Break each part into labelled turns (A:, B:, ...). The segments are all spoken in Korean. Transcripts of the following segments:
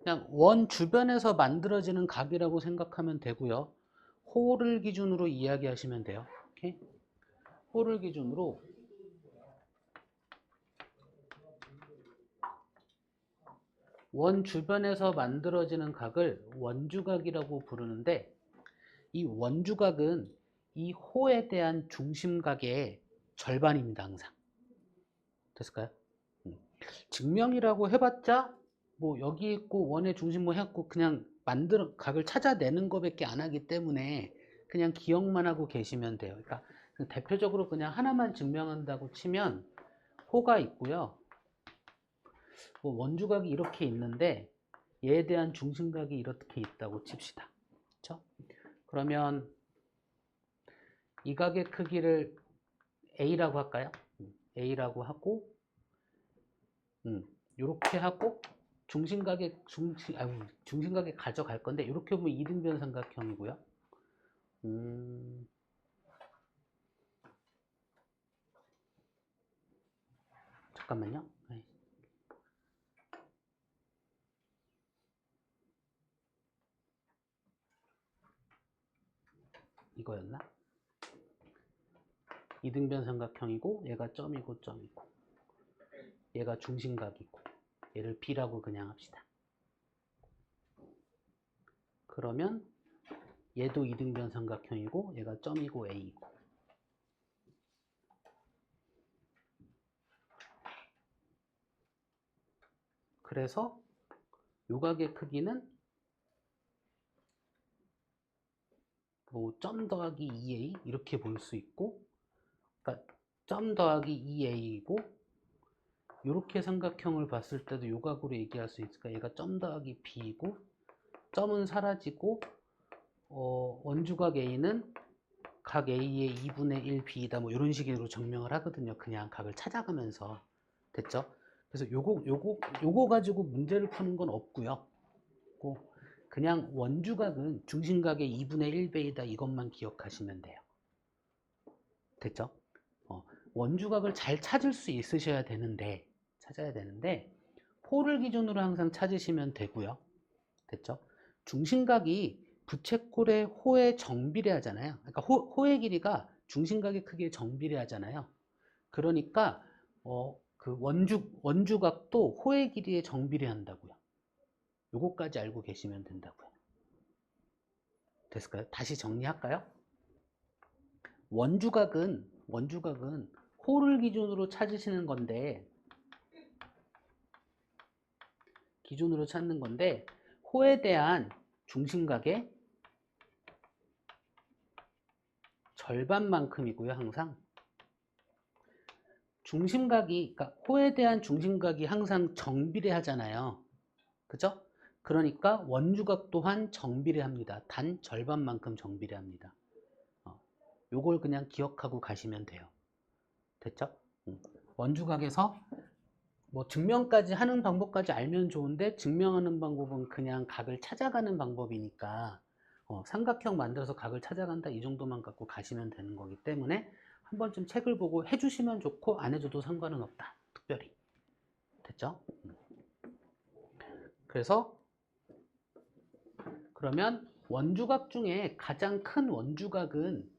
A: 그냥 원 주변에서 만들어지는 각이라고 생각하면 되고요. 호를 기준으로 이야기하시면 돼요. 오케이? 호를 기준으로 원 주변에서 만들어지는 각을 원주각이라고 부르는데, 이 원주각은 이 호에 대한 중심각의 절반입니다. 항상. 됐을까요? 증명이라고 해봤자 뭐 여기 있고 원의 중심 뭐 해갖고 그냥 만들어 각을 찾아내는 것밖에 안 하기 때문에 그냥 기억만 하고 계시면 돼요. 그러니까 대표적으로 그냥 하나만 증명한다고 치면 호가 있고요. 뭐 원주각이 이렇게 있는데 얘에 대한 중심각이 이렇게 있다고 칩시다. 그렇죠? 그러면 이 각의 크기를 A라고 할까요? A라고 하고 이렇게 하고 중심각에 가져갈 건데 이렇게 보면 이등변 삼각형이고요. 잠깐만요. 이거였나? 이등변 삼각형이고 얘가 점이고 점이고 얘가 중심각이고 얘를 B라고 그냥 합시다. 그러면 얘도 이등변 삼각형이고 얘가 점이고 A이고 그래서 요각의 크기는 뭐 점 더하기 2A 이렇게 볼 수 있고, 그러니까 점 더하기 2A이고 이렇게 삼각형을 봤을 때도 요각으로 얘기할 수 있을까? 얘가 점 더하기 B이고 점은 사라지고 원주각 A는 각 A의 2분의 1 B이다 뭐 이런 식으로 증명을 하거든요. 그냥 각을 찾아가면서. 됐죠? 그래서 요거 가지고 문제를 푸는 건 없고요. 그냥 원주각은 중심각의 2분의 1배이다 이것만 기억하시면 돼요. 됐죠? 원주각을 잘 찾을 수 있으셔야 되는데 찾아야 되는데 호를 기준으로 항상 찾으시면 되고요. 됐죠? 중심각이 부채꼴의 호에 정비례하잖아요. 그러니까 호의 길이가 중심각의 크기에 정비례하잖아요. 그러니까 그 원주각도 호의 길이에 정비례한다고요. 요거까지 알고 계시면 된다고요. 됐을까요? 다시 정리할까요? 원주각은 호를 기준으로 찾으시는 건데 호에 대한 중심각의 절반만큼이고요. 항상 그러니까 호에 대한 중심각이 항상 정비례하잖아요. 그죠? 그러니까 원주각 또한 정비례합니다. 단 절반만큼 정비례합니다. 요걸 그냥 기억하고 가시면 돼요. 됐죠? 원주각에서 뭐 증명까지 하는 방법까지 알면 좋은데 증명하는 방법은 그냥 각을 찾아가는 방법이니까 삼각형 만들어서 각을 찾아간다 이 정도만 갖고 가시면 되는 거기 때문에 한 번쯤 책을 보고 해주시면 좋고 안 해줘도 상관은 없다. 특별히. 됐죠? 그래서 그러면 원주각 중에 가장 큰 원주각은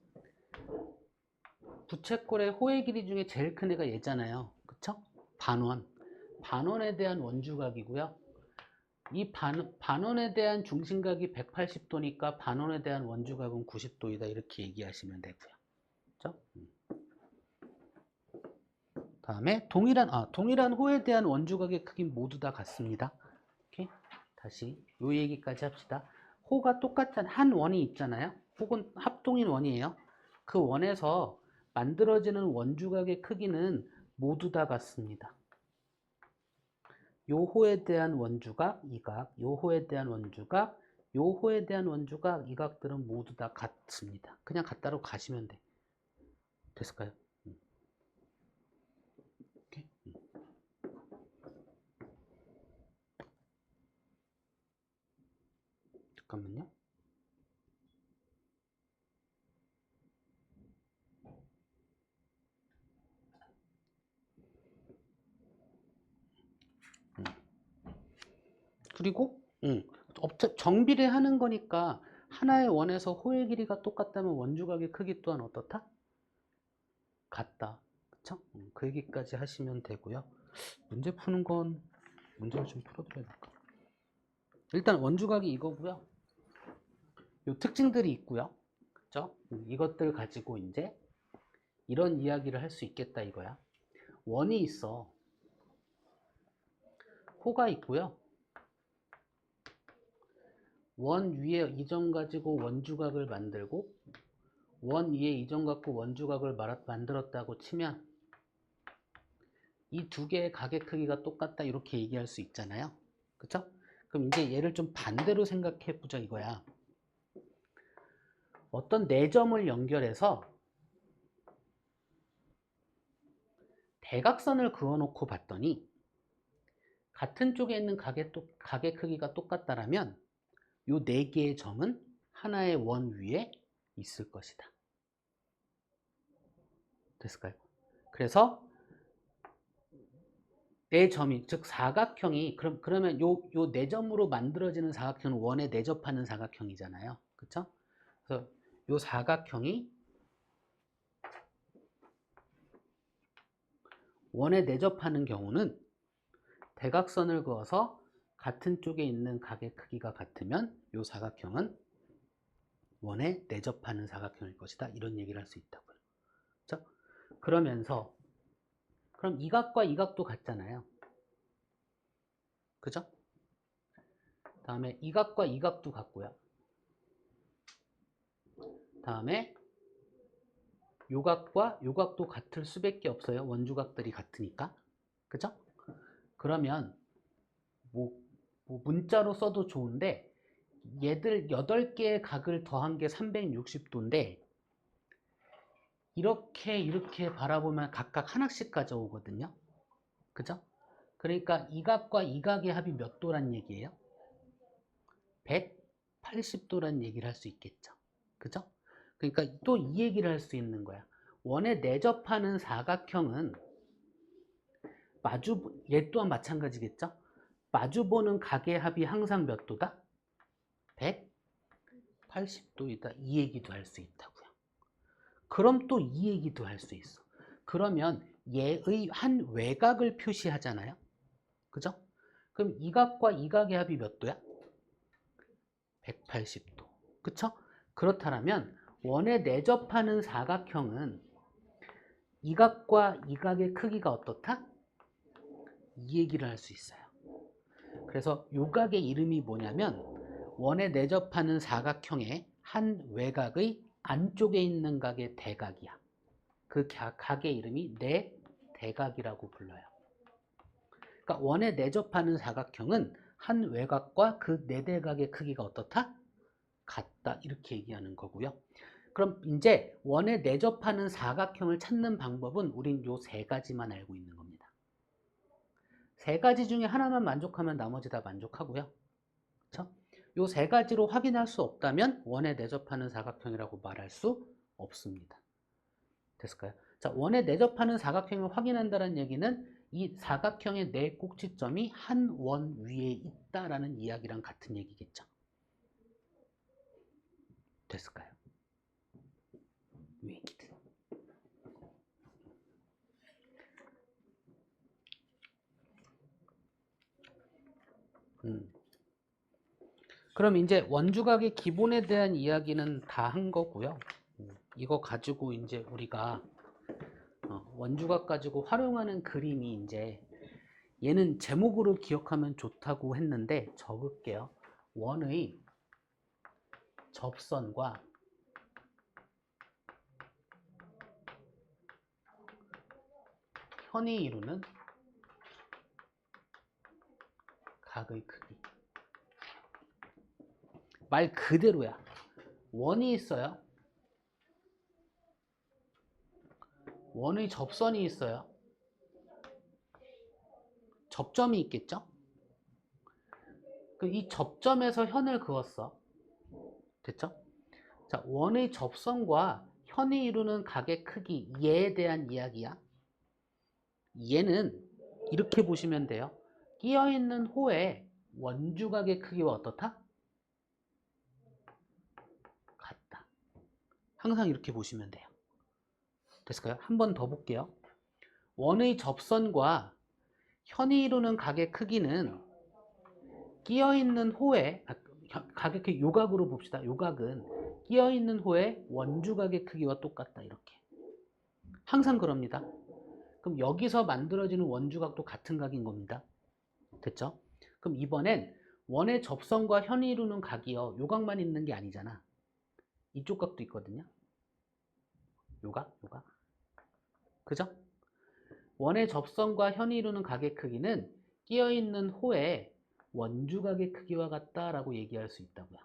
A: 부채꼴의 호의 길이 중에 제일 큰 애가 얘잖아요. 그쵸? 반원에 대한 원주각이고요. 이 반원에 대한 중심각이 180도니까 반원에 대한 원주각은 90도이다 이렇게 얘기하시면 되고요. 그렇죠? 다음에 동일한 호에 대한 원주각의 크기는 모두 다 같습니다. 오케이? 다시 요 얘기까지 합시다. 호가 똑같은 한 원이 있잖아요. 혹은 합동인 원이에요. 그 원에서 만들어지는 원주각의 크기는 모두 다 같습니다. 요 호에 대한 원주각, 이 각, 요 호에 대한 원주각, 요 호에 대한 원주각, 이 각들은 모두 다 같습니다. 그냥 같다로 가시면 돼. 됐을까요? 오케이. 잠깐만요. 그리고 정비례하는 거니까 하나의 원에서 호의 길이가 똑같다면 원주각의 크기 또한 어떻다? 같다. 그쵸? 그 얘기까지 하시면 되고요. 문제 푸는 건 문제를 좀 풀어드려야 될까? 일단 원주각이 이거고요. 요 특징들이 있고요. 그죠? 이것들 가지고 이제 이런 이야기를 할 수 있겠다 이거야. 원이 있어. 호가 있고요. 원 위에 이 점 가지고 원주각을 만들고 원 위에 이 점 갖고 원주각을 만들었다고 치면 이 두 개의 각의 크기가 똑같다 이렇게 얘기할 수 있잖아요. 그쵸? 그럼 이제 얘를 좀 반대로 생각해 보자 이거야. 어떤 네 점을 연결해서 대각선을 그어놓고 봤더니 같은 쪽에 있는 각의 크기가 똑같다라면 요 네 개의 점은 하나의 원 위에 있을 것이다. 됐을까요? 그래서 네 점이 즉 사각형이 그러면 요 네 점으로 만들어지는 사각형은 원에 내접하는 사각형이잖아요. 그렇죠? 그래서 요 사각형이 원에 내접하는 경우는 대각선을 그어서 같은 쪽에 있는 각의 크기가 같으면 요 사각형은 원에 내접하는 사각형일 것이다. 이런 얘기를 할 수 있다고요. 그렇죠? 그러면서 그럼 이 각과 이 각도 같잖아요. 그죠? 다음에 이 각과 이 각도 같고요. 다음에 요 각과 요 각도 같을 수밖에 없어요. 원주각들이 같으니까. 그죠? 그러면 뭐 문자로 써도 좋은데 얘들 8개의 각을 더한 게 360도인데 이렇게 바라보면 각각 하나씩 가져오거든요. 그죠? 그러니까 이 각과 이 각의 합이 몇 도란 얘기예요? 180도란 얘기를 할 수 있겠죠. 그죠? 그러니까 또 이 얘기를 할 수 있는 거야. 원에 내접하는 사각형은 얘 또한 마찬가지겠죠? 마주보는 각의 합이 항상 몇 도다? 180도이다. 이 얘기도 할 수 있다고요. 그럼 또 이 얘기도 할 수 있어. 그러면 얘의 한 외곽을 표시하잖아요. 그죠? 그럼 이 각과 이 각의 합이 몇 도야? 180도. 그쵸? 그렇다면 원에 내접하는 사각형은 이 각과 이 각의 크기가 어떻다? 이 얘기를 할 수 있어요. 그래서 요 각의 이름이 뭐냐면 원에 내접하는 사각형의 한 외곽의 안쪽에 있는 각의 대각이야. 그 각의 이름이 내대각이라고 불러요. 그러니까 원에 내접하는 사각형은 한 외곽과 그 내대각의 크기가 어떻다? 같다. 이렇게 얘기하는 거고요. 그럼 이제 원에 내접하는 사각형을 찾는 방법은 우린 요 세 가지만 알고 있는 겁니다. 세 가지 중에 하나만 만족하면 나머지 다 만족하고요. 그렇죠? 요 세 가지로 확인할 수 없다면 원에 내접하는 사각형이라고 말할 수 없습니다. 됐을까요? 자, 원에 내접하는 사각형을 확인한다는 얘기는 이 사각형의 네 꼭지점이 한 원 위에 있다라는 이야기랑 같은 얘기겠죠. 됐을까요? 이 얘기들. 그럼 이제 원주각의 기본에 대한 이야기는 다 한 거고요. 이거 가지고 이제 우리가 원주각 가지고 활용하는 그림이 이제 얘는 제목으로 기억하면 좋다고 했는데 적을게요. 원의 접선과 현이 이루는 각의 크기. 말 그대로야. 원이 있어요. 원의 접선이 있어요. 접점이 있겠죠? 이 접점에서 현을 그었어. 됐죠? 자, 원의 접선과 현이 이루는 각의 크기, 얘에 대한 이야기야. 얘는 이렇게 보시면 돼요. 끼어있는 호에 원주각의 크기와 어떻다? 같다. 항상 이렇게 보시면 돼요. 됐을까요? 한 번 더 볼게요. 원의 접선과 현이 이루는 각의 크기는 끼어있는 호의 각의 크기 요각으로 봅시다. 요각은 끼어있는 호의 원주각의 크기와 똑같다. 이렇게 항상 그럽니다. 그럼 여기서 만들어지는 원주각도 같은 각인 겁니다. 됐죠? 그럼 이번엔 원의 접선과 현이 이루는 각이요. 요각만 있는 게 아니잖아. 이쪽 각도 있거든요. 요각. 그죠? 원의 접선과 현이 이루는 각의 크기는 끼어있는 호의 원주각의 크기와 같다라고 얘기할 수 있다고요.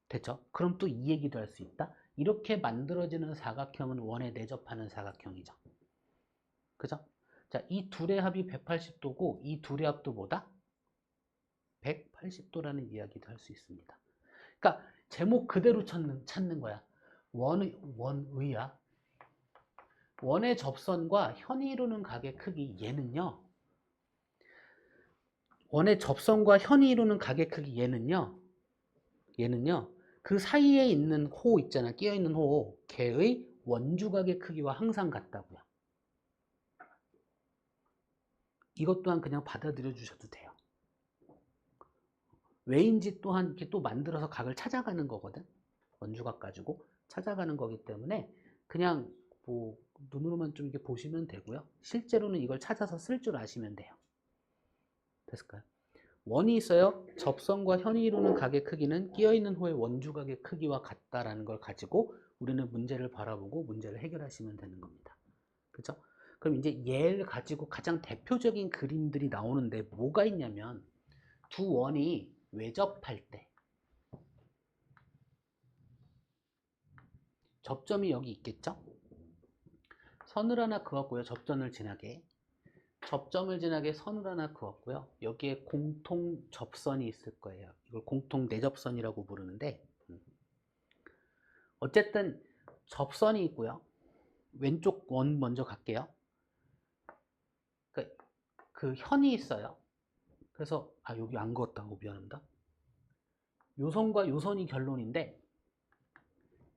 A: 됐죠? 그럼 또 이 얘기도 할 수 있다. 이렇게 만들어지는 사각형은 원에 내접하는 사각형이죠. 그죠? 자, 이 둘의 합이 180도고 이 둘의 합도 뭐다? 180도라는 이야기도 할 수 있습니다. 그러니까 제목 그대로 찾는 거야. 원의야. 원의 접선과 현이 이루는 각의 크기 얘는요. 원의 접선과 현이 이루는 각의 크기 얘는요. 그 사이에 있는 호 있잖아. 끼어있는 호. 걔의 원주각의 크기와 항상 같다고요. 이것 또한 그냥 받아들여 주셔도 돼요. 왜인지 또한 이렇게 또 만들어서 각을 찾아가는 거거든. 원주각 가지고 찾아가는 거기 때문에 그냥 뭐 눈으로만 좀 이렇게 보시면 되고요. 실제로는 이걸 찾아서 쓸 줄 아시면 돼요. 됐을까요? 원이 있어요. 접선과 현이 이루는 각의 크기는 끼어있는 호의 원주각의 크기와 같다라는 걸 가지고 우리는 문제를 바라보고 문제를 해결하시면 되는 겁니다. 그렇죠? 그럼 이제 얘를 가지고 가장 대표적인 그림들이 나오는데 뭐가 있냐면 두 원이 외접할 때 접점이 여기 있겠죠? 선을 하나 그었고요. 접점을 지나게 선을 하나 그었고요. 여기에 공통 접선이 있을 거예요. 이걸 공통 내접선이라고 부르는데 어쨌든 접선이 있고요. 왼쪽 원 먼저 갈게요. 그 현이 있어요. 그래서 여기 안 그었다. 미안합니다. 요선과 요선이 결론인데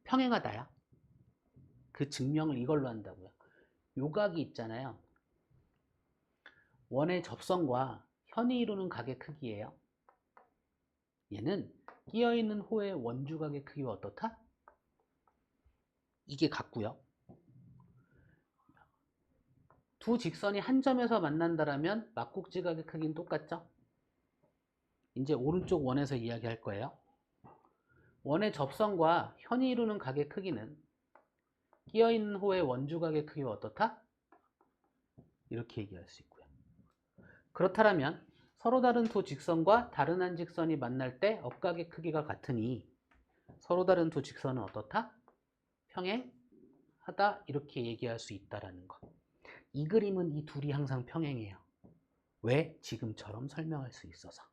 A: 평행하다야. 그 증명을 이걸로 한다고요. 요각이 있잖아요. 원의 접선과 현이 이루는 각의 크기예요. 얘는 끼어있는 호의 원주각의 크기와 어떻다? 이게 같고요. 두 직선이 한 점에서 만난다라면 막국지각의 크기는 똑같죠? 이제 오른쪽 원에서 이야기할 거예요. 원의 접선과 현이 이루는 각의 크기는 끼어있는 호의 원주각의 크기와 어떻다? 이렇게 얘기할 수 있고요. 그렇다면 서로 다른 두 직선과 다른 한 직선이 만날 때 업각의 크기가 같으니 서로 다른 두 직선은 어떻다? 평행하다 이렇게 얘기할 수 있다라는 거. 이 그림은 이 둘이 항상 평행해요. 왜? 지금처럼 설명할 수 있어서.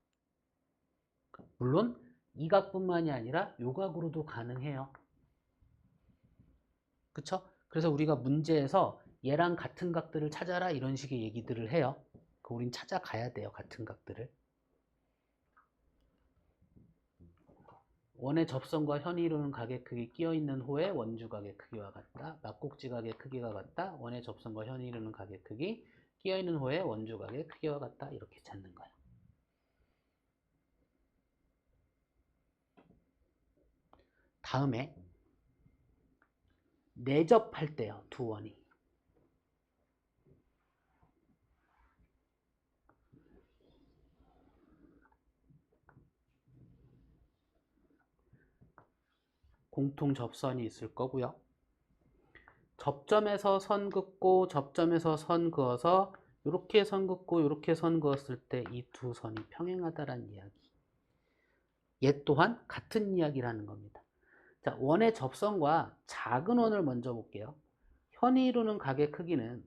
A: 물론 이 각뿐만이 아니라 요 각으로도 가능해요. 그쵸? 그래서 우리가 문제에서 얘랑 같은 각들을 찾아라 이런 식의 얘기들을 해요. 우린 찾아가야 돼요. 같은 각들을. 원의 접선과 현이 이루는 각의 크기 끼어있는 호의 원주각의 크기와 같다. 막국지각의 크기가 같다. 원의 접선과 현이 이루는 각의 크기 끼어있는 호의 원주각의 크기와 같다. 이렇게 찾는 거예요. 다음에 내접할 때요. 두 원이. 공통 접선이 있을 거고요. 접점에서 선 긋고 접점에서 선 그어서 이렇게 선 긋고 이렇게 선 그었을 때 이 두 선이 평행하다라는 이야기. 얘 또한 같은 이야기라는 겁니다. 자, 원의 접선과 작은 원을 먼저 볼게요. 현이 이루는 각의 크기는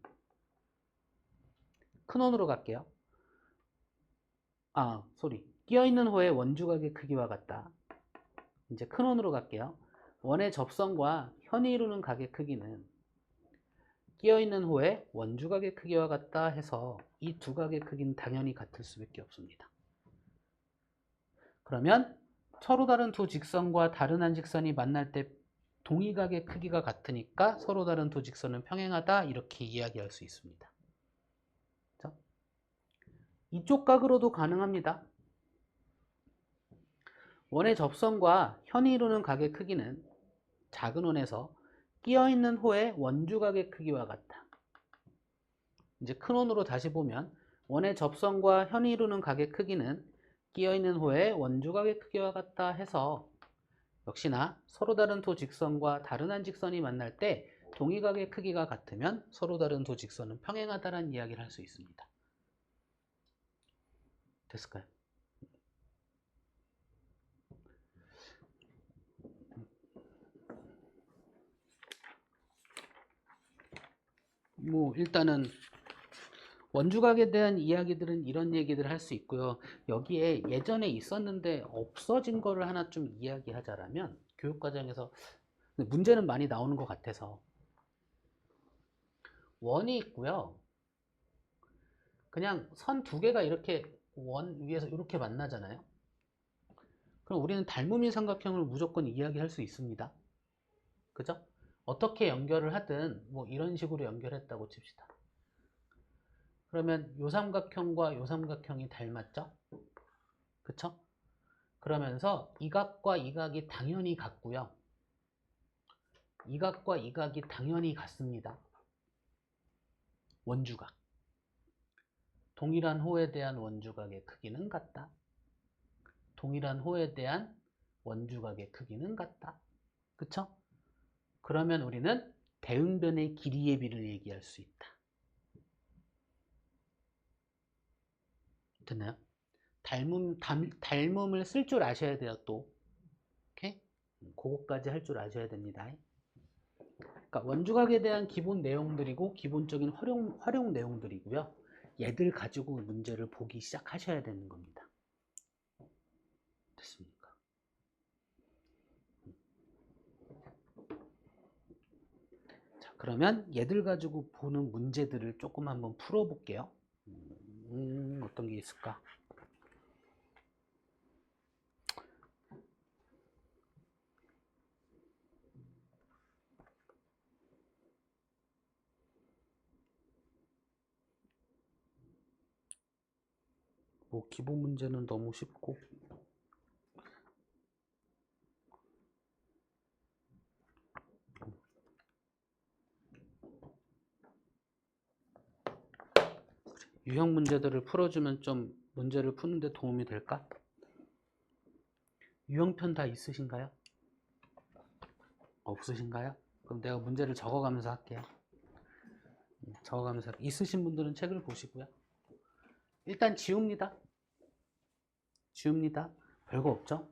A: 큰 원으로 갈게요. 끼어있는 호의 원주각의 크기와 같다. 이제 큰 원으로 갈게요. 원의 접선과 현이 이루는 각의 크기는 끼어있는 호의 원주각의 크기와 같다 해서 이 두 각의 크기는 당연히 같을 수밖에 없습니다. 그러면 서로 다른 두 직선과 다른 한 직선이 만날 때 동의각의 크기가 같으니까 서로 다른 두 직선은 평행하다 이렇게 이야기할 수 있습니다. 그렇죠? 이쪽 각으로도 가능합니다. 원의 접선과 현이 이루는 각의 크기는 작은 원에서 끼어있는 호의 원주각의 크기와 같다. 이제 큰 원으로 다시 보면 원의 접선과 현이 이루는 각의 크기는 끼어있는 호의 원주각의 크기와 같다 해서 역시나 서로 다른 두 직선과 다른 한 직선이 만날 때 동의각의 크기가 같으면 서로 다른 두 직선은 평행하다는 이야기를 할 수 있습니다. 됐을까요? 뭐 일단은 원주각에 대한 이야기들은 이런 얘기들을 할 수 있고요. 여기에 예전에 있었는데 없어진 거를 하나 좀 이야기하자면 교육과정에서 문제는 많이 나오는 것 같아서 원이 있고요. 그냥 선 두 개가 이렇게 원 위에서 이렇게 만나잖아요. 그럼 우리는 닮음인 삼각형을 무조건 이야기할 수 있습니다. 그죠? 어떻게 연결을 하든 뭐 이런 식으로 연결했다고 칩시다. 그러면 요 삼각형과 요 삼각형이 닮았죠? 그쵸? 그러면서 이 각과 이 각이 당연히 같고요. 이 각과 이 각이 당연히 같습니다. 원주각. 동일한 호에 대한 원주각의 크기는 같다. 동일한 호에 대한 원주각의 크기는 같다. 그쵸? 그러면 우리는 대응변의 길이의 비를 얘기할 수 있다. 됐나요? 닮음을 쓸 줄 아셔야 돼요, 또. 오케이? 그거까지 할 줄 아셔야 됩니다. 그러니까 원주각에 대한 기본 내용들이고 기본적인 활용 내용들이고요. 얘들 가지고 문제를 보기 시작하셔야 되는 겁니다. 됐습니까? 자, 그러면 얘들 가지고 보는 문제들을 조금 한번 풀어볼게요. 어떤 게 있을까? 뭐 기본 문제는 너무 쉽고 유형 문제들을 풀어주면 좀 문제를 푸는데 도움이 될까? 유형편 다 있으신가요? 없으신가요? 그럼 내가 문제를 적어가면서 할게요. 적어가면서 있으신 분들은 책을 보시고요. 일단 지웁니다. 지웁니다. 별거 없죠?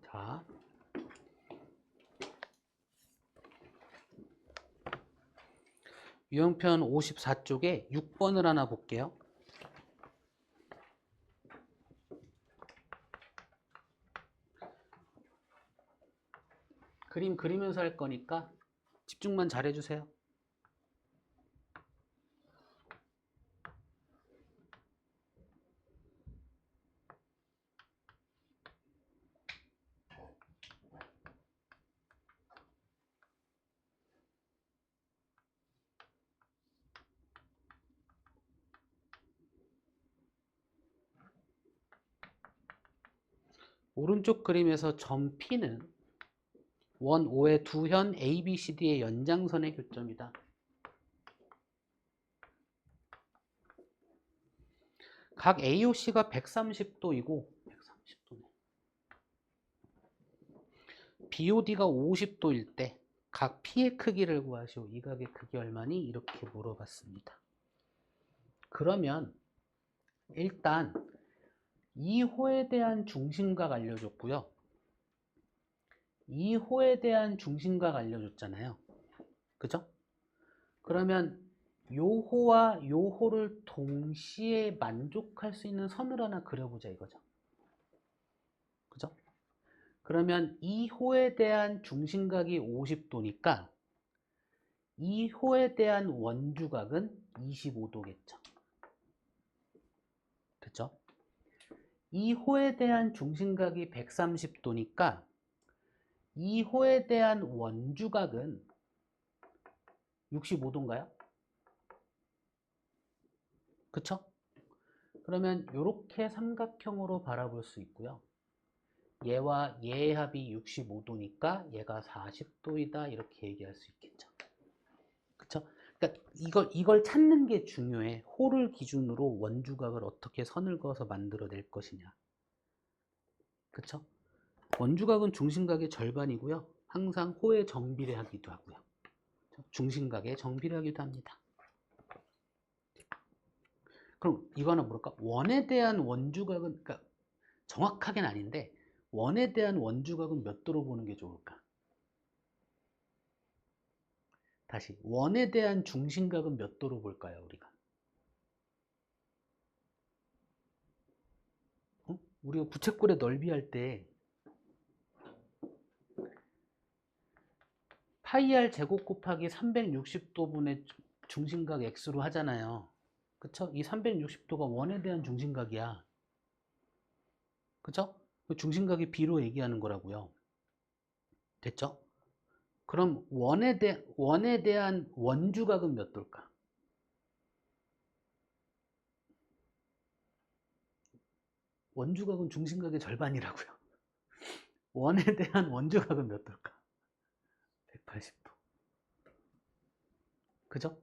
A: 자, 유형편 54쪽에 6번을 하나 볼게요. 그림 그리면서 할 거니까 집중만 잘 해주세요. 오른쪽 그림에서 점 P는 원 O의 두 현 A, B, C, D의 연장선의 교점이다. 각 AOC가 130도이고 130도네. BOD가 50도일 때 각 P의 크기를 구하시오. 이 각의 크기 얼마니? 이렇게 물어봤습니다. 그러면 일단 이 호에 대한 중심각 알려줬고요. 이 호에 대한 중심각 알려줬잖아요. 그죠? 그러면 요호와 요호를 동시에 만족할 수 있는 선을 하나 그려보자 이거죠. 그죠? 그러면 이 호에 대한 중심각이 50도니까 이 호에 대한 원주각은 25도겠죠. 됐죠? 이 호에 대한 중심각이 130도니까 이 호에 대한 원주각은 65도인가요? 그쵸? 그러면 이렇게 삼각형으로 바라볼 수 있고요. 얘와 얘의 합이 65도니까 얘가 40도이다 이렇게 얘기할 수 있겠죠. 그쵸? 그러니까 이걸 찾는 게 중요해. 호를 기준으로 원주각을 어떻게 선을 그어서 만들어낼 것이냐. 그쵸? 원주각은 중심각의 절반이고요. 항상 호에 정비례하기도 하고요. 중심각에 정비례하기도 합니다. 그럼 이거는 뭘까? 원에 대한 원주각은, 그러니까 정확하게는 아닌데 원에 대한 원주각은 몇 도로 보는 게 좋을까? 다시 원에 대한 중심각은 몇 도로 볼까요? 우리가 우리가 부채꼴의 넓이 할 때 파이 r 제곱 곱하기 360도분의 중심각 x로 하잖아요. 그쵸? 이 360도가 원에 대한 중심각이야. 그쵸? 중심각이 b로 얘기하는 거라고요. 됐죠? 그럼 원에 대한 원주각은 몇 도일까? 원주각은 중심각의 절반이라고요. 원에 대한 원주각은 몇 도일까? 180도. 그죠?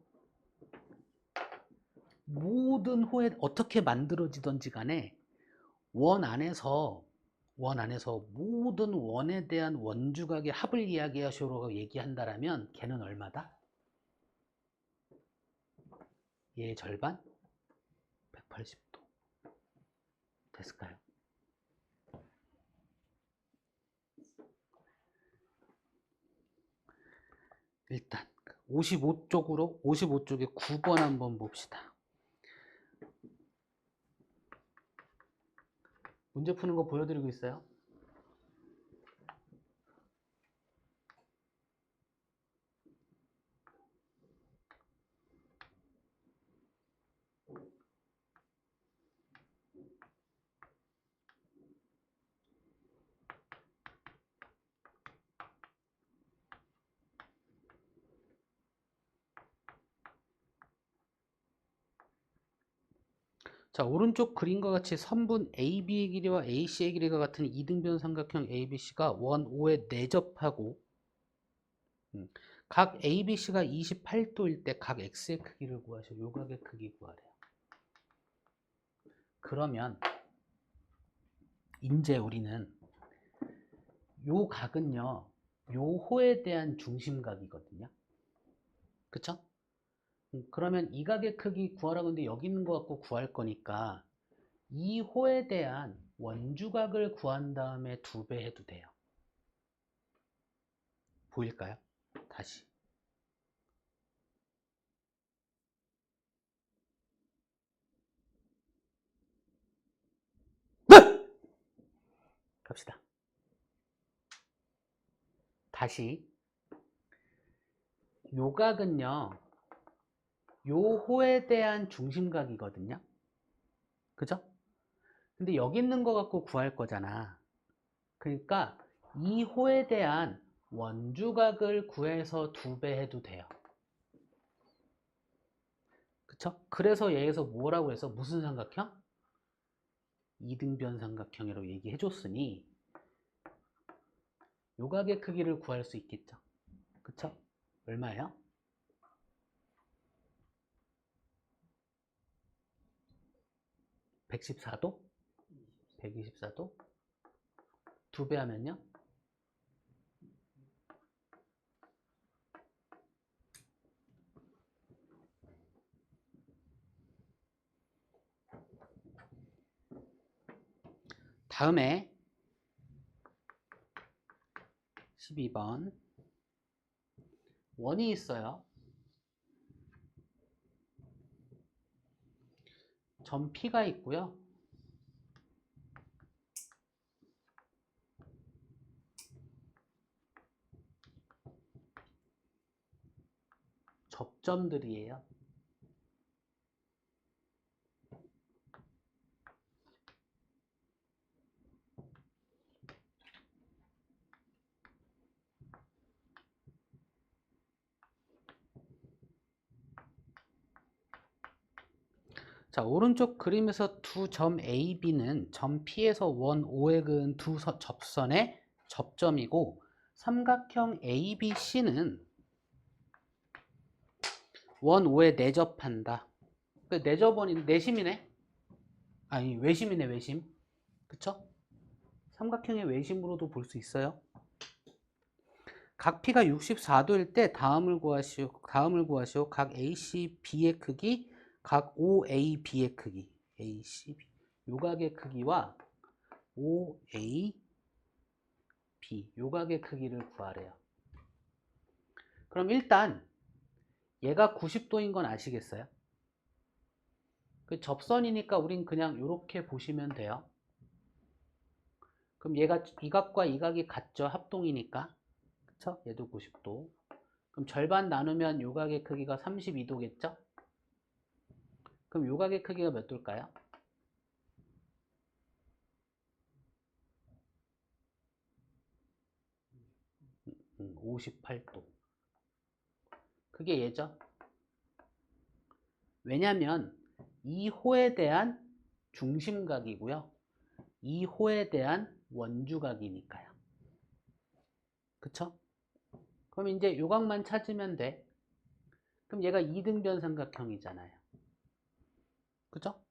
A: 모든 호에 어떻게 만들어지던지 간에 원 안에서 모든 원에 대한 원주각의 합을 이야기하시라고 얘기한다라면 걔는 얼마다? 얘의 절반? 180도. 됐을까요? 일단 55쪽에 9번 한번 봅시다. 문제 푸는 거 보여드리고 있어요. 자, 오른쪽 그림과 같이 선분 AB의 길이와 AC의 길이가 같은 이등변 삼각형 ABC가 원 O에 내접하고 각 ABC가 28도일 때 각 X의 크기를 구하셔. 요 각의 크기 구하래요. 그러면 이제 우리는 요 각은요, 요 호에 대한 중심각이거든요. 그쵸? 그러면 이 각의 크기 구하라고 했는데 여기 있는 거 갖고 구할 거니까 이 호에 대한 원주각을 구한 다음에 2배 해도 돼요. 보일까요? 다시. 갑시다. 다시. 요 각은요, 요 호에 대한 중심각이거든요. 그죠? 근데 여기 있는 거 갖고 구할 거잖아. 그러니까 이 호에 대한 원주각을 구해서 2배 해도 돼요. 그쵸? 그래서 얘에서 뭐라고 해서 무슨 삼각형? 이등변 삼각형이라고 얘기해 줬으니 요 각의 크기를 구할 수 있겠죠. 그쵸? 얼마예요? 114도? 124도? 2배 하면요? 다음에 12번 원이 있어요. 점 P가 있고요. 접점들이에요. 자, 오른쪽 그림에서 두 점 A, B는 점 P에서 원 O에 그은 두 접선의 접점이고, 삼각형 ABC는 원 O에 내접한다. 내접원이 내심이네? 아니, 외심이네, 외심. 그쵸? 삼각형의 외심으로도 볼 수 있어요. 각 P가 64도일 때 다음을 구하시오. 각 AC, B의 크기, 각 OA, B의 크기. AC, B. 요각의 크기와 OA, B. 요각의 크기를 구하래요. 그럼 일단 얘가 90도인 건 아시겠어요? 그 접선이니까 우린 그냥 이렇게 보시면 돼요. 그럼 얘가 이 각과 이 각이 같죠? 합동이니까. 그쵸? 얘도 90도. 그럼 절반 나누면 요각의 크기가 32도겠죠? 그럼 요각의 크기가 몇 도일까요? 58도. 그게 얘죠. 왜냐면 이 호에 대한 중심각이고요. 이 호에 대한 원주각이니까요. 그쵸? 그럼 이제 요각만 찾으면 돼. 그럼 얘가 이등변 삼각형이잖아요. 그죠?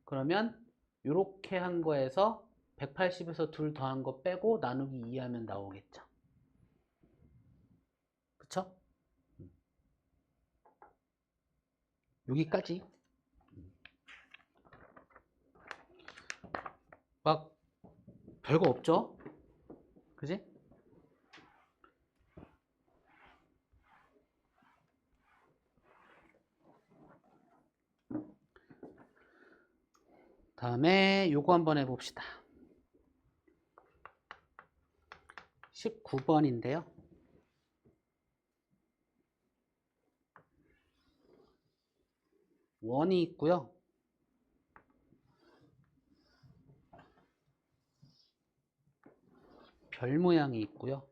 A: 그러면 이렇게 한 거에서 180에서 둘 더한 거 빼고 나누기 2 하면 나오겠죠. 그쵸? 여기까지. 막 별거 없죠? 그지? 다음에 요거 한번 해봅시다. 19번인데요. 원이 있고요. 별 모양이 있고요.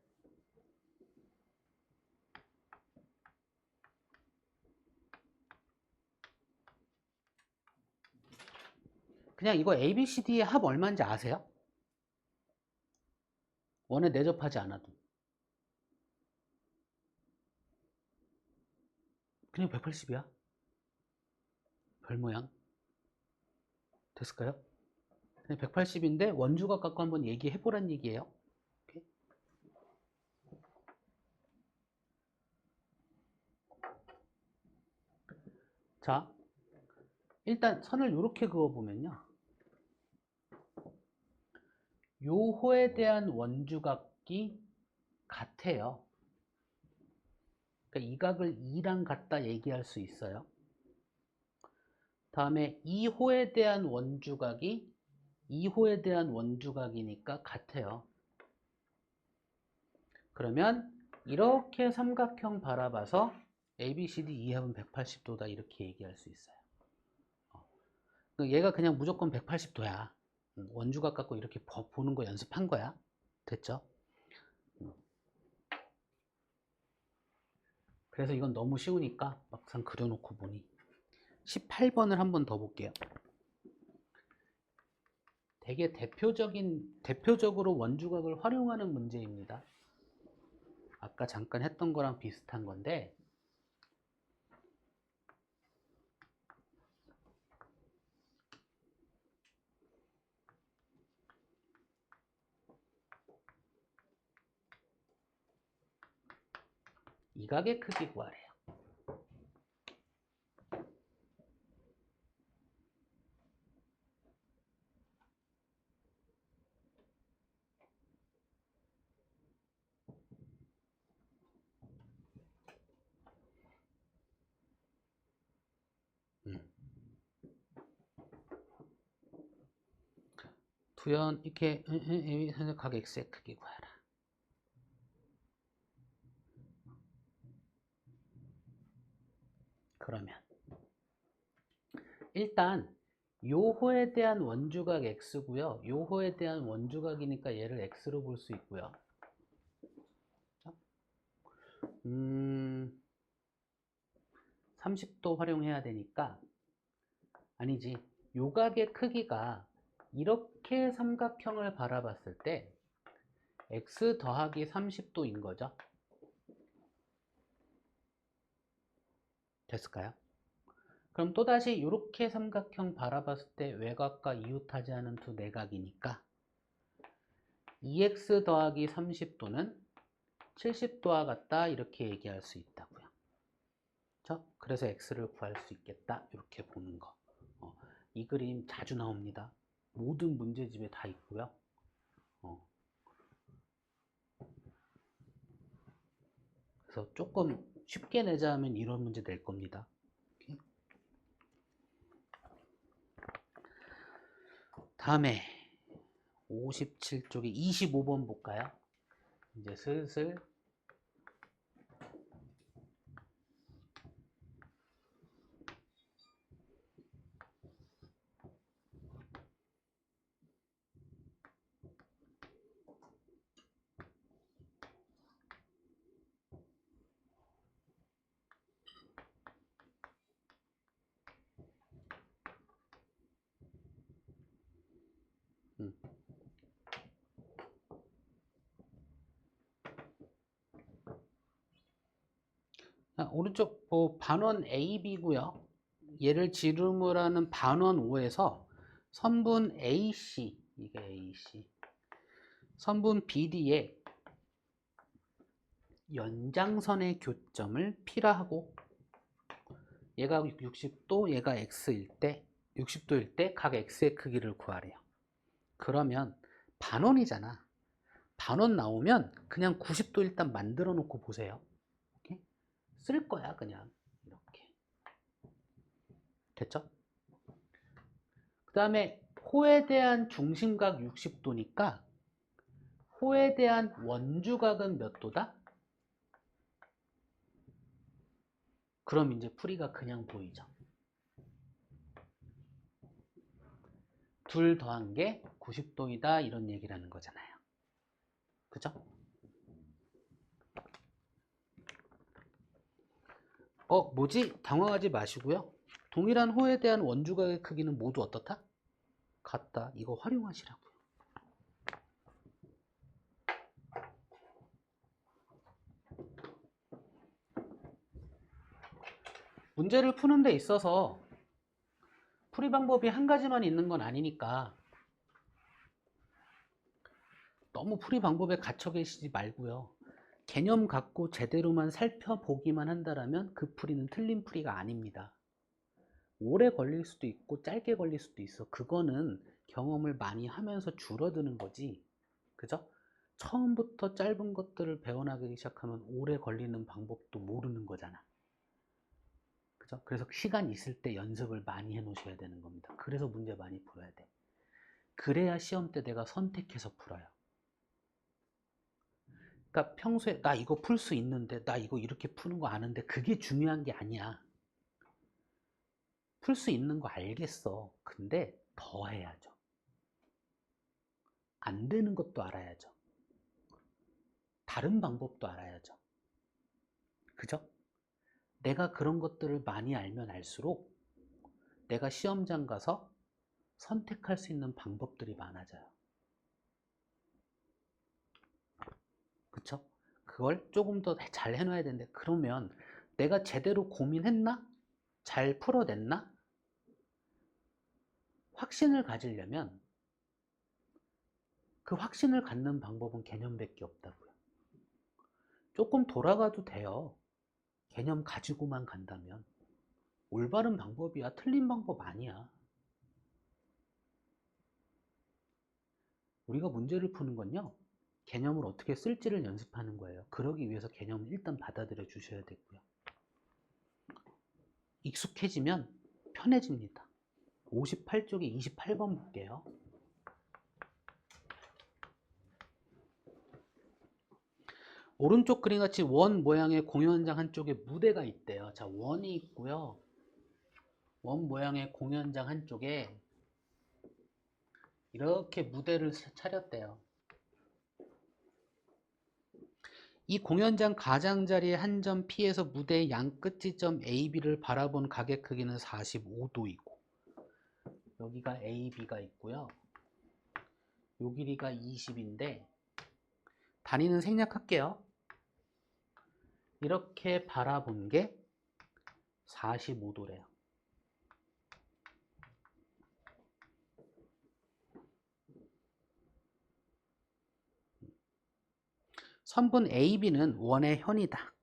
A: 그냥 이거 ABCD의 합 얼마인지 아세요? 원에 내접하지 않아도. 그냥 180이야. 별 모양. 됐을까요? 그냥 180인데 원주각 갖고 한번 얘기해보란 얘기예요. 오케이? 자, 일단 선을 이렇게 그어보면요. 요 호에 대한 원주각이 같아요. 그러니까 이 각을 2랑 같다 얘기할 수 있어요. 다음에 이 호에 대한 원주각이 이 호에 대한 원주각이니까 같아요. 그러면 이렇게 삼각형 바라봐서 ABCD 이합은 180도다 이렇게 얘기할 수 있어요. 얘가 그냥 무조건 180도야. 원주각 갖고 이렇게 보는 거 연습한 거야. 됐죠? 그래서 이건 너무 쉬우니까 막상 그려놓고 보니 18번을 한번 더 볼게요. 되게 대표적으로 원주각을 활용하는 문제입니다. 아까 잠깐 했던 거랑 비슷한 건데 이 각의 크기 구하래요. 구현 이렇게 각 x의 크기 구하라. 그러면 일단 요호에 대한 원주각 x고요. 요호에 대한 원주각이니까 얘를 x로 볼 수 있고요. 30도 활용해야 되니까 아니지. 요각의 크기가 이렇게 삼각형을 바라봤을 때 x 더하기 30도인 거죠. 됐을까요? 그럼 또다시 이렇게 삼각형 바라봤을 때 외곽과 이웃하지 않은 두 내각이니까 2x 더하기 30도는 70도와 같다 이렇게 얘기할 수 있다고요. 그렇죠? 그래서 x를 구할 수 있겠다 이렇게 보는 거. 이 그림 자주 나옵니다. 모든 문제집에 다 있고요. 그래서 조금 쉽게 내자 하면 이런 문제 낼 겁니다. 다음에 57쪽에 25번 볼까요? 이제 슬슬 오른쪽 반원 AB고요. 얘를 지름을 하는 반원 O에서 선분 AC, 이게 AC, 선분 BD에 연장선의 교점을 P라 하고 얘가 60도, 얘가 X일 때 60도일 때 각 X의 크기를 구하래요. 그러면 반원이잖아. 반원 나오면 그냥 90도 일단 만들어 놓고 보세요. 쓸 거야 그냥 이렇게. 됐죠? 그 다음에 호에 대한 중심각 60도니까 호에 대한 원주각은 몇 도다? 그럼 이제 풀이가 그냥 보이죠. 둘 더한 게 90도이다 이런 얘기를 하는 거잖아요. 그죠? 뭐지? 당황하지 마시고요. 동일한 호에 대한 원주각의 크기는 모두 어떻다? 같다. 이거 활용하시라고요. 문제를 푸는 데 있어서 풀이 방법이 한 가지만 있는 건 아니니까 너무 풀이 방법에 갇혀 계시지 말고요. 개념 갖고 제대로만 살펴보기만 한다면 그 풀이는 틀린 풀이가 아닙니다. 오래 걸릴 수도 있고 짧게 걸릴 수도 있어. 그거는 경험을 많이 하면서 줄어드는 거지. 그죠? 처음부터 짧은 것들을 배워나가기 시작하면 오래 걸리는 방법도 모르는 거잖아. 그죠? 그래서 시간 있을 때 연습을 많이 해 놓으셔야 되는 겁니다. 그래서 문제 많이 풀어야 돼. 그래야 시험 때 내가 선택해서 풀어요. 그러니까 평소에 나 이거 풀 수 있는데 나 이거 이렇게 푸는 거 아는데 그게 중요한 게 아니야. 풀 수 있는 거 알겠어. 근데 더 해야죠. 안 되는 것도 알아야죠. 다른 방법도 알아야죠. 그죠? 내가 그런 것들을 많이 알면 알수록 내가 시험장 가서 선택할 수 있는 방법들이 많아져요. 그쵸? 그걸 조금 더 잘 해놔야 되는데 그러면 내가 제대로 고민했나? 잘 풀어냈나? 확신을 가지려면 그 확신을 갖는 방법은 개념밖에 없다고요. 조금 돌아가도 돼요. 개념 가지고만 간다면. 올바른 방법이야. 틀린 방법 아니야. 우리가 문제를 푸는 건요. 개념을 어떻게 쓸지를 연습하는 거예요. 그러기 위해서 개념을 일단 받아들여 주셔야 되고요. 익숙해지면 편해집니다. 58쪽에 28번 볼게요. 오른쪽 그림같이 원 모양의 공연장 한쪽에 무대가 있대요. 자, 원이 있고요. 원 모양의 공연장 한쪽에 이렇게 무대를 차렸대요. 이 공연장 가장자리 한 점 P에서 무대의 양끝 지점 AB를 바라본 가게 크기는 45도이고 여기가 AB가 있고요. 요 길이가 20인데 단위는 생략할게요. 이렇게 바라본 게 45도래요. 선분 AB는 원의 현이다.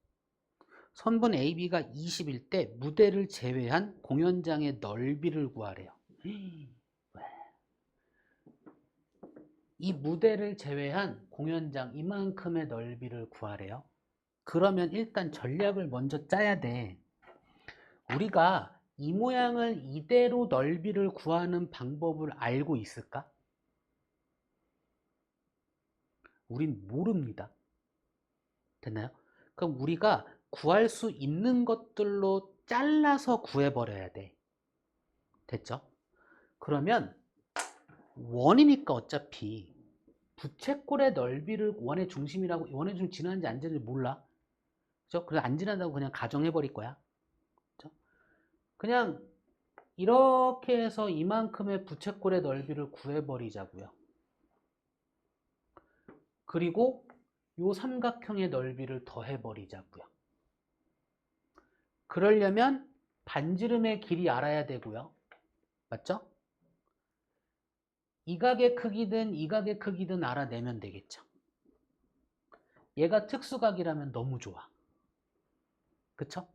A: 선분 AB가 20일 때 무대를 제외한 공연장의 넓이를 구하래요. 이 무대를 제외한 공연장 이만큼의 넓이를 구하래요. 그러면 일단 전략을 먼저 짜야 돼. 우리가 이 모양을 이대로 넓이를 구하는 방법을 알고 있을까? 우린 모릅니다. 됐나요? 그럼 우리가 구할 수 있는 것들로 잘라서 구해버려야 돼. 됐죠? 그러면 원이니까 어차피 부채꼴의 넓이를 원의 중심이라고, 원의 중심 지나는지 안 지나는지 몰라. 그죠? 그래서 안 지난다고 그냥 가정해버릴 거야. 그죠? 그냥 이렇게 해서 이만큼의 부채꼴의 넓이를 구해버리자고요. 그리고 요 삼각형의 넓이를 더해버리자고요. 그러려면 반지름의 길이 알아야 되고요. 맞죠? 이 각의 크기든 이 각의 크기든 알아내면 되겠죠. 얘가 특수각이라면 너무 좋아. 그쵸?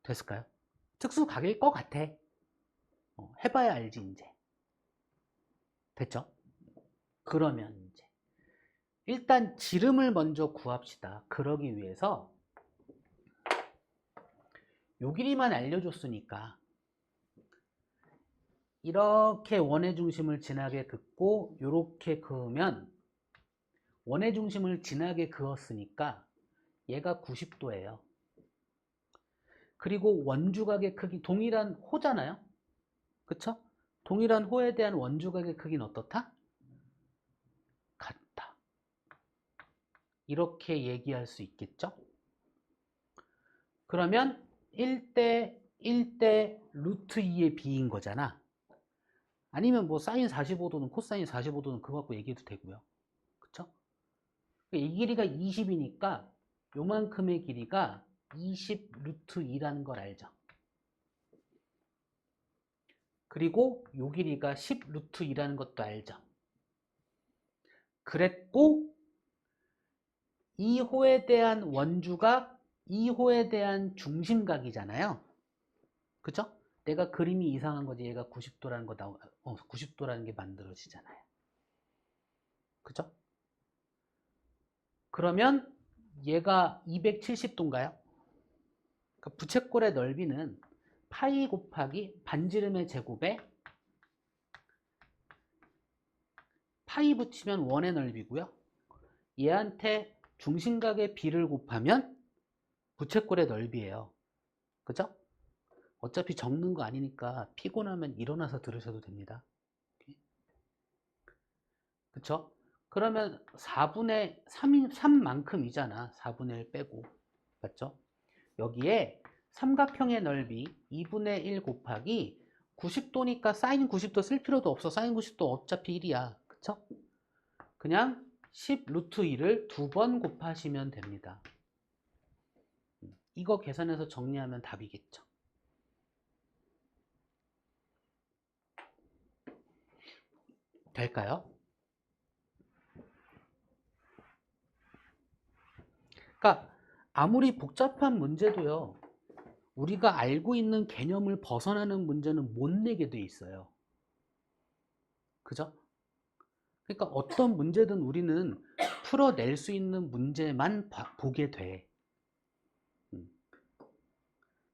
A: 됐을까요? 특수각일 것 같아. 해봐야 알지 이제. 됐죠? 그러면 이제 일단 지름을 먼저 구합시다. 그러기 위해서 요 길이만 알려줬으니까 이렇게 원의 중심을 진하게 긋고 이렇게 그으면 원의 중심을 진하게 그었으니까 얘가 90도예요. 그리고 원주각의 크기 동일한 호잖아요. 그쵸? 동일한 호에 대한 원주각의 크기는 어떻다? 같다. 이렇게 얘기할 수 있겠죠? 그러면 1대 1대 루트 2의 b인 거잖아. 아니면 뭐 사인 45도는 코사인 45도는 그거 갖고 얘기해도 되고요. 그쵸? 이 길이가 20이니까 요만큼의 길이가 20 루트 2라는 걸 알죠. 그리고 요 길이가 10 루트 2라는 것도 알죠. 그랬고 이 호에 대한 원주각, 이 호에 대한 중심각이잖아요. 그쵸? 내가 그림이 이상한 거지. 얘가 90도라는 거 90도라는 게 만들어지잖아요. 그죠? 그러면 얘가 270도인가요? 그러니까 부채꼴의 넓이는 파이 곱하기 반지름의 제곱에 파이 붙이면 원의 넓이고요. 얘한테 중심각의 b를 곱하면 부채꼴의 넓이에요. 그죠? 어차피 적는 거 아니니까 피곤하면 일어나서 들으셔도 됩니다. 그쵸? 그러면 4분의 3만큼이잖아. 4분의 1 빼고. 맞죠? 여기에 삼각형의 넓이 2분의 1 곱하기 90도니까 사인 90도 쓸 필요도 없어. 사인 90도 어차피 1이야. 그쵸? 그냥 10 루트 2를 2번 곱하시면 됩니다. 이거 계산해서 정리하면 답이겠죠. 될까요? 그러니까 아무리 복잡한 문제도요. 우리가 알고 있는 개념을 벗어나는 문제는 못 내게 돼 있어요. 그죠? 그러니까 어떤 문제든 우리는 풀어낼 수 있는 문제만 보게 돼.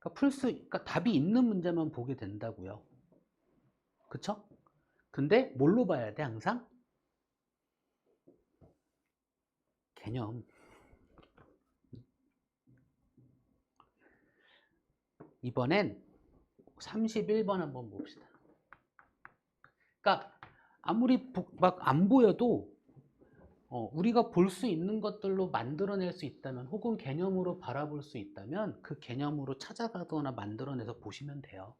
A: 그러니까 답이 있는 문제만 보게 된다고요. 그쵸? 근데 뭘로 봐야 돼, 항상? 개념. 이번엔 31번 한번 봅시다. 그러니까 아무리 막 안 보여도 우리가 볼 수 있는 것들로 만들어낼 수 있다면, 혹은 개념으로 바라볼 수 있다면 그 개념으로 찾아가거나 만들어내서 보시면 돼요.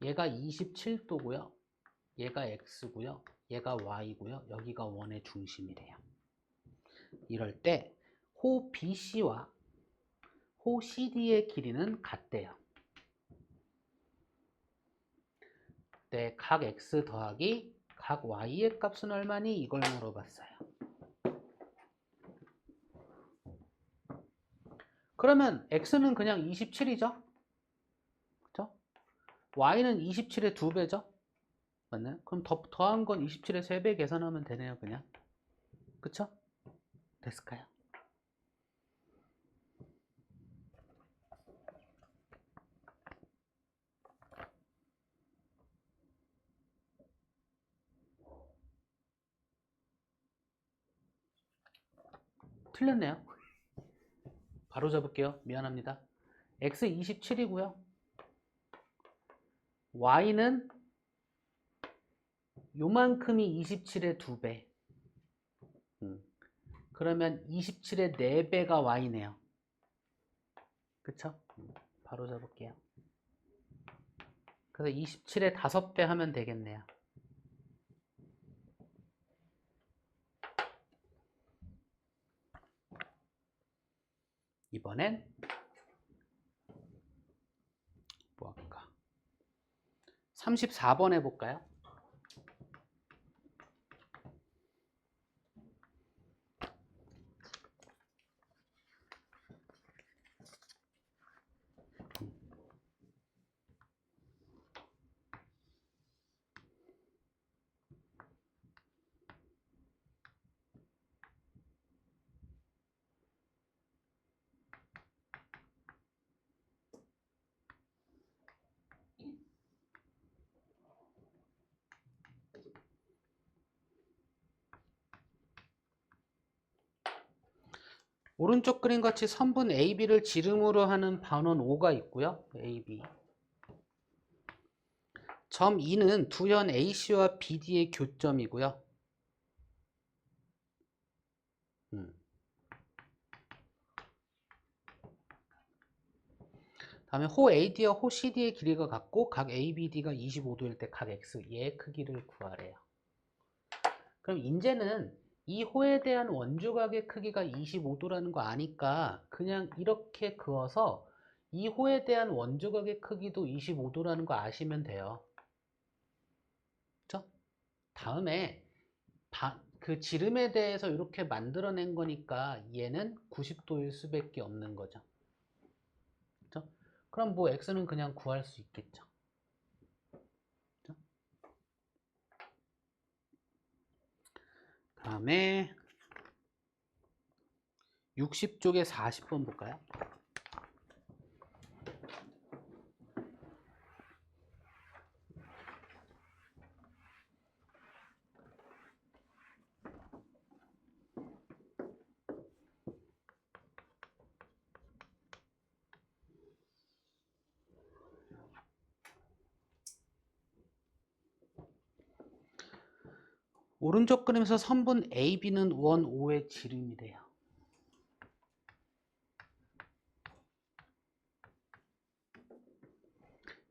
A: 얘가 27도고요. 얘가 x고요. 얘가 y고요. 여기가 원의 중심이래요. 이럴 때 호 BC와 호 CD의 길이는 같대요. 네, 각 x 더하기 각 y의 값은 얼마니? 이걸 물어봤어요. 그러면 x는 그냥 27이죠? 그죠? y는 27의 2배죠? 맞나요? 그럼 더한 건 27의 3배 계산하면 되네요, 그냥. 그쵸? 됐을까요? 틀렸네요. 바로 잡을게요. 미안합니다. x 27이고요. y는 요만큼이 27의 2배. 그러면 27의 4배가 y네요. 그쵸? 바로 잡을게요. 그래서 27의 5배 하면 되겠네요. 이번엔 뭐 할까? 34번 해볼까요? 오른쪽 그림 같이 선분 AB를 지름으로 하는 반원 O가 있고요. AB. 점 E는 두현 AC와 BD의 교점이고요. 다음에 호 AD와 호 CD의 길이가 같고 각 ABD가 25도일 때 각 X, 얘의 크기를 구하래요. 그럼 이제는 이 호에 대한 원주각의 크기가 25도라는 거 아니까 그냥 이렇게 그어서 이 호에 대한 원주각의 크기도 25도라는 거 아시면 돼요. 그쵸? 다음에 그 지름에 대해서 이렇게 만들어낸 거니까 얘는 90도일 수밖에 없는 거죠. 그쵸? 그럼 뭐 x는 그냥 구할 수 있겠죠. 그쵸? 다음에 60쪽에 40번 볼까요? 오른쪽 그림에서 선분 AB는 원 O의 지름이래요.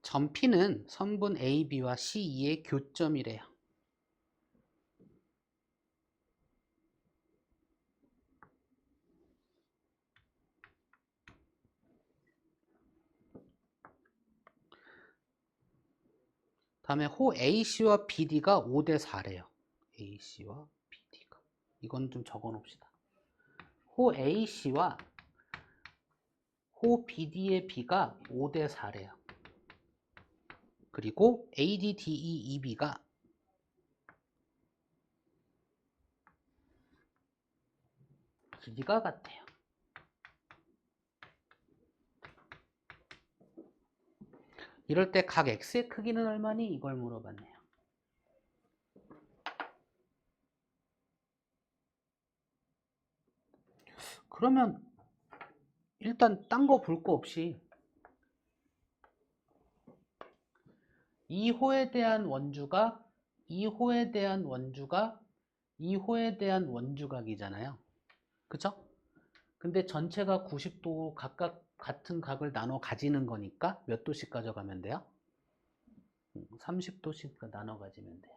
A: 점 P는 선분 AB와 CE의 교점이래요. 다음에 호 AC와 BD가 5대 4래요. AC와 BD가. 이건 좀 적어 놓읍시다. 호 AC와 호 BD의 B가 5대 4래요. 그리고 AD, DE, EB가 길이가 같아요. 이럴 때 각 x의 크기는 얼마니? 이걸 물어봤네요. 그러면 일단 딴 거 볼 거 없이 이 호에 대한 원주가 이 호에 대한 원주가 이 호에 대한 원주각이잖아요. 그쵸? 근데 전체가 90도 각각 같은 각을 나눠 가지는 거니까 몇 도씩 가져가면 돼요? 30도씩 나눠 가지면 돼요.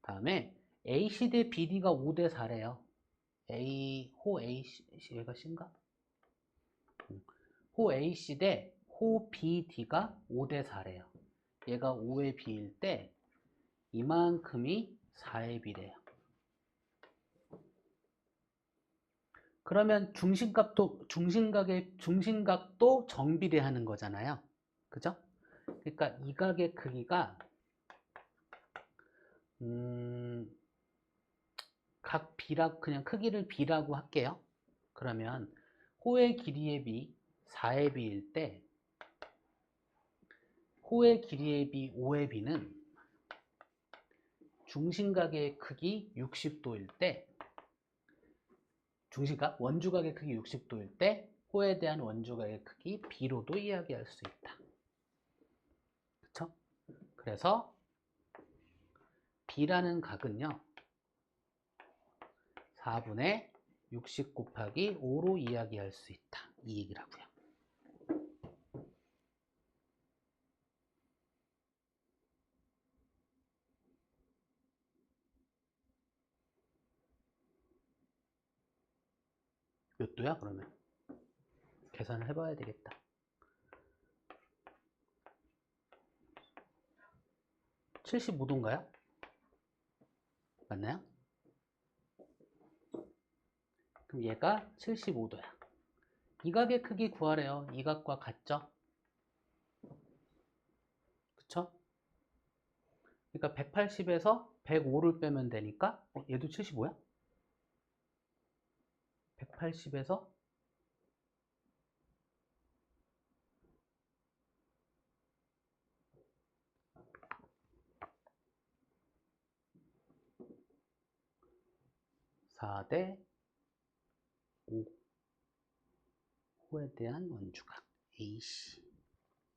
A: 다음에 AC 대 BD가 5대 4래요. 호 AC, 얘가 C인가? 호 AC 대 호 BD가 5대 4래요. 얘가 5의 B일 때 이만큼이 4의 B래요. 그러면 중심각도 정비례하는 거잖아요. 그죠? 그러니까 이 각의 크기가 각 B라고 그냥 크기를 B라고 할게요. 그러면 호의 길이의 B 4의 B일 때 호의 길이의 B 5의 B는 중심각의 크기 60도일 때 중심각 원주각의 크기 60도일 때 호에 대한 원주각의 크기 B로도 이야기할 수 있다. 그렇죠? 그래서 B라는 각은요 4분의 60 곱하기 5로 이야기할 수 있다. 이 얘기라고요. 몇 도야 그러면? 계산을 해봐야 되겠다. 75도인가요? 맞나요? 그럼 얘가 75도야. 이 각의 크기 구하래요. 이 각과 같죠? 그쵸? 그러니까 180에서 105를 빼면 되니까 얘도 75야? 180에서 4대 5 호에 대한 원주각 AC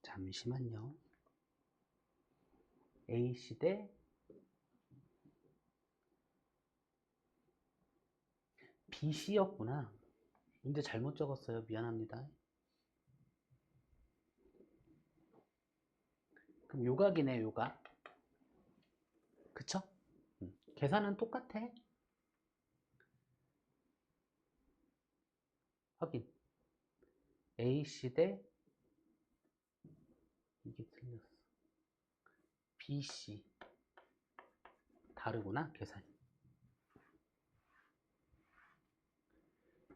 A: 잠시만요. AC 대 BC였구나. 근데 잘못 적었어요. 미안합니다. 그럼 요각이네, 요각. 그쵸? 계산은 똑같아. 확인. AC 대 이게 틀렸어. BC 다르구나, 계산이.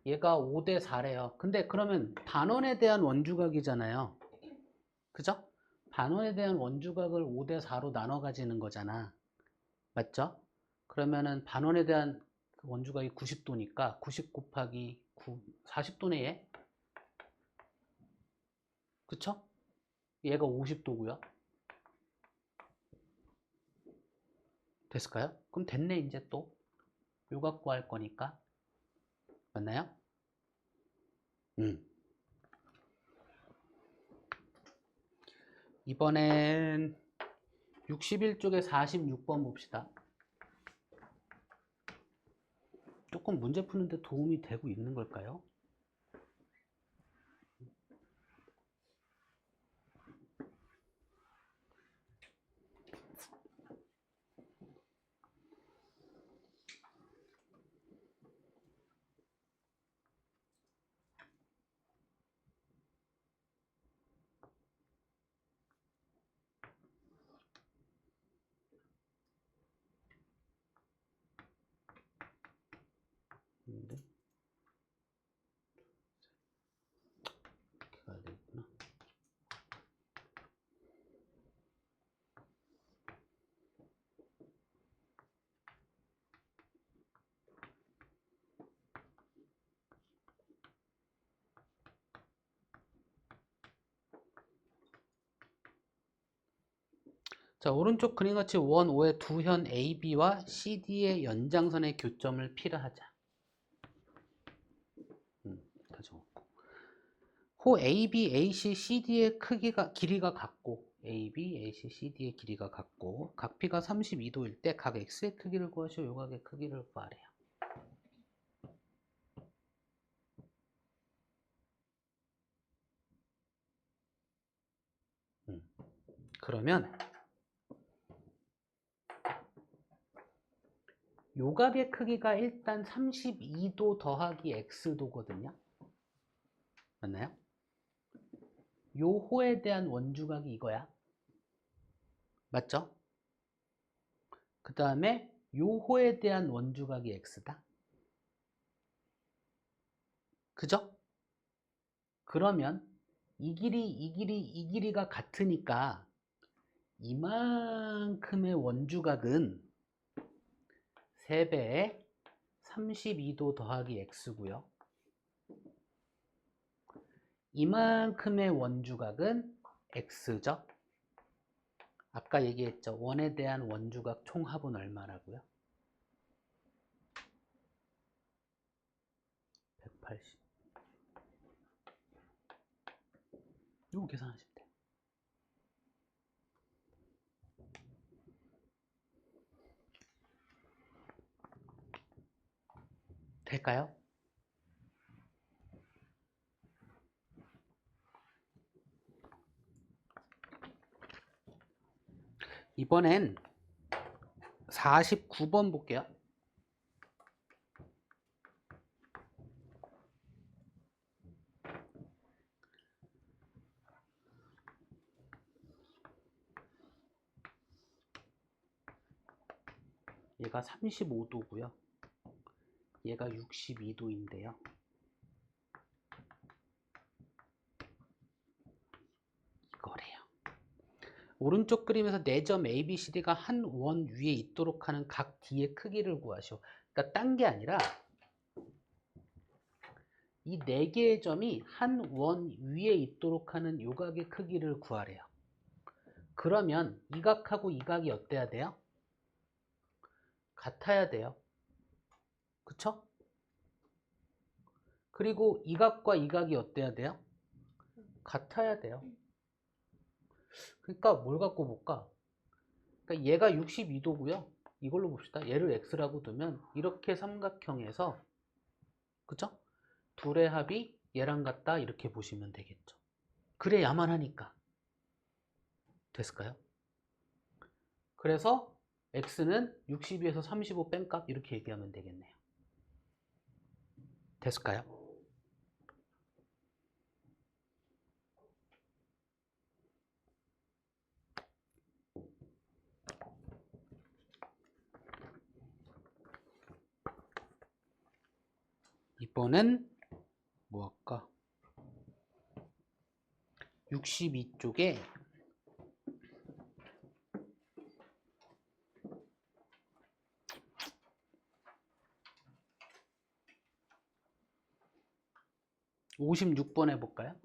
A: 얘가 5대 4래요. 근데 그러면 반원에 대한 원주각이잖아요. 그죠? 반원에 대한 원주각을 5대 4로 나눠 가지는 거잖아. 맞죠? 그러면은 반원에 대한 원주각이 90도니까 90 곱하기 9, 40도네 얘. 그쵸? 얘가 50도고요. 됐을까요? 그럼 됐네 이제 또. 요 갖고 할 거니까. 맞나요? 이번엔 61쪽에 46번 봅시다. 조금 문제 푸는데 도움이 되고 있는 걸까요? 자, 오른쪽 그림같이 원 5의 두 현 AB와 CD의 연장선의 교점을 P라 하자. 다 적었고. 호 AB, AC, CD의 길이가 같고 AB, AC, CD의 길이가 같고 각 P가 32도일 때 각 X의 크기를 구하시오. 요각의 크기를 구하래요. 그러면 요각의 크기가 일단 32도 더하기 X도거든요. 맞나요? 요 호에 대한 원주각이 이거야. 맞죠? 그 다음에 요 호에 대한 원주각이 X다. 그죠? 그러면 이 길이가 같으니까 이만큼의 원주각은 3배의 32도 더하기 X고요. 이만큼의 원주각은 X죠. 아까 얘기했죠. 원에 대한 원주각 총합은 얼마라고요? 180. 이거 계산하시면 돼요. 될까요? 이번엔 49번 볼게요. 얘가 35도고요. 얘가 62도인데요. 이거래요. 오른쪽 그림에서 4점 ABCD가 한 원 위에 있도록 하는 각 D의 크기를 구하시오. 그러니까 딴 게 아니라 이 4개의 점이 한 원 위에 있도록 하는 요각의 크기를 구하래요. 그러면 이 각하고 이 각이 어때야 돼요? 같아야 돼요. 그쵸? 그리고 이 각과 이 각이 어때야 돼요? 같아야 돼요. 그러니까 뭘 갖고 볼까? 그러니까 얘가 62도고요. 이걸로 봅시다. 얘를 x라고 두면 이렇게 삼각형에서 그쵸? 둘의 합이 얘랑 같다 이렇게 보시면 되겠죠. 그래야만 하니까. 됐을까요? 그래서 x는 62에서 35 뺀값 이렇게 얘기하면 되겠네요. 됐을까요? 이번엔 뭐 할까? 62쪽에 56번 해볼까요?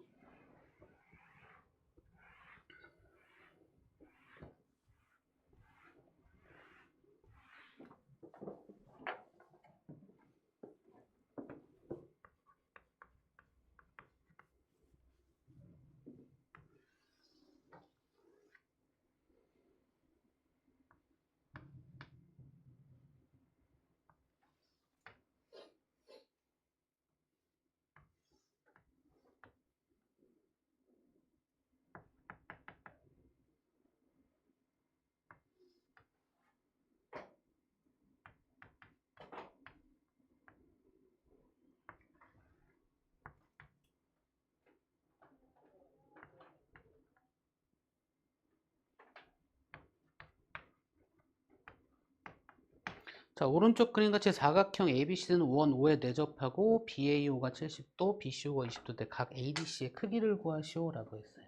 A: 자, 오른쪽 그림같이 사각형 ABC는 원 5에 내접하고 BAO가 70도, BCO가 20도 때 각 ADC의 크기를 구하시오 라고 했어요.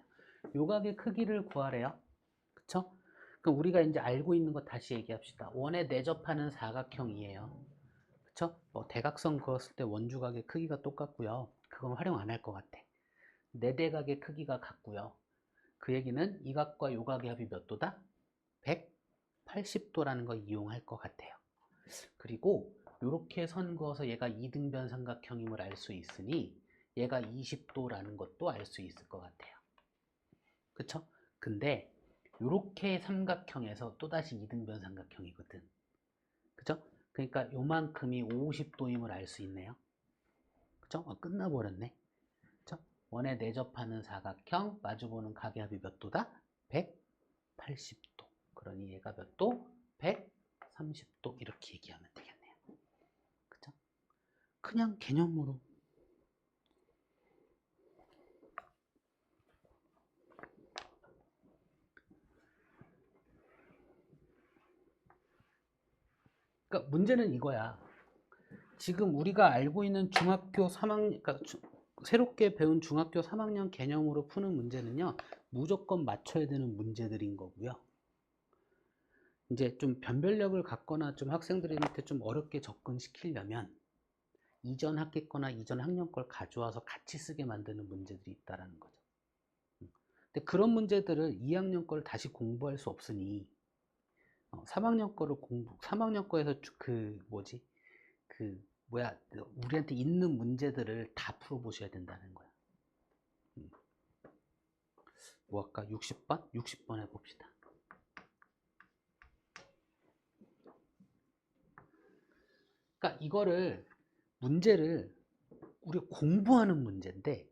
A: 요각의 크기를 구하래요. 그쵸? 그럼 우리가 이제 알고 있는 거 다시 얘기합시다. 원에 내접하는 사각형이에요. 그쵸? 뭐 대각선 그었을 때 원주각의 크기가 똑같고요. 그건 활용 안 할 것 같아. 네대각의 크기가 같고요. 그 얘기는 이 각과 요 각의 합이 몇 도다? 180도라는 걸 이용할 것 같아요. 그리고 이렇게 선 그어서 얘가 이등변 삼각형임을 알 수 있으니 얘가 20도라는 것도 알 수 있을 것 같아요. 그쵸? 근데 이렇게 삼각형에서 또다시 이등변 삼각형이거든. 그죠? 그러니까 요만큼이 50도임을 알 수 있네요. 그죠? 끝나버렸네. 그죠? 원에 내접하는 사각형 마주보는 각의 합이 몇 도다? 180도. 그러니 얘가 몇 도? 130도. 이렇게 얘기하면 되겠네요. 그죠? 그냥 개념으로. 그러니까 문제는 이거야. 지금 우리가 알고 있는 중학교 3학년, 그러니까 새롭게 배운 중학교 3학년 개념으로 푸는 문제는요, 무조건 맞춰야 되는 문제들인 거고요. 이제 좀 변별력을 갖거나 좀 학생들한테 좀 어렵게 접근시키려면 이전 학기 거나 이전 학년 걸 가져와서 같이 쓰게 만드는 문제들이 있다라는 거죠. 근데 그런 문제들을 2학년 걸 다시 공부할 수 없으니 3학년 거를 3학년 거에서 우리한테 있는 문제들을 다 풀어보셔야 된다는 거야. 뭐 할까? 60번? 60번 해봅시다. 그러니까 이거를 문제를 우리가 공부하는 문제인데,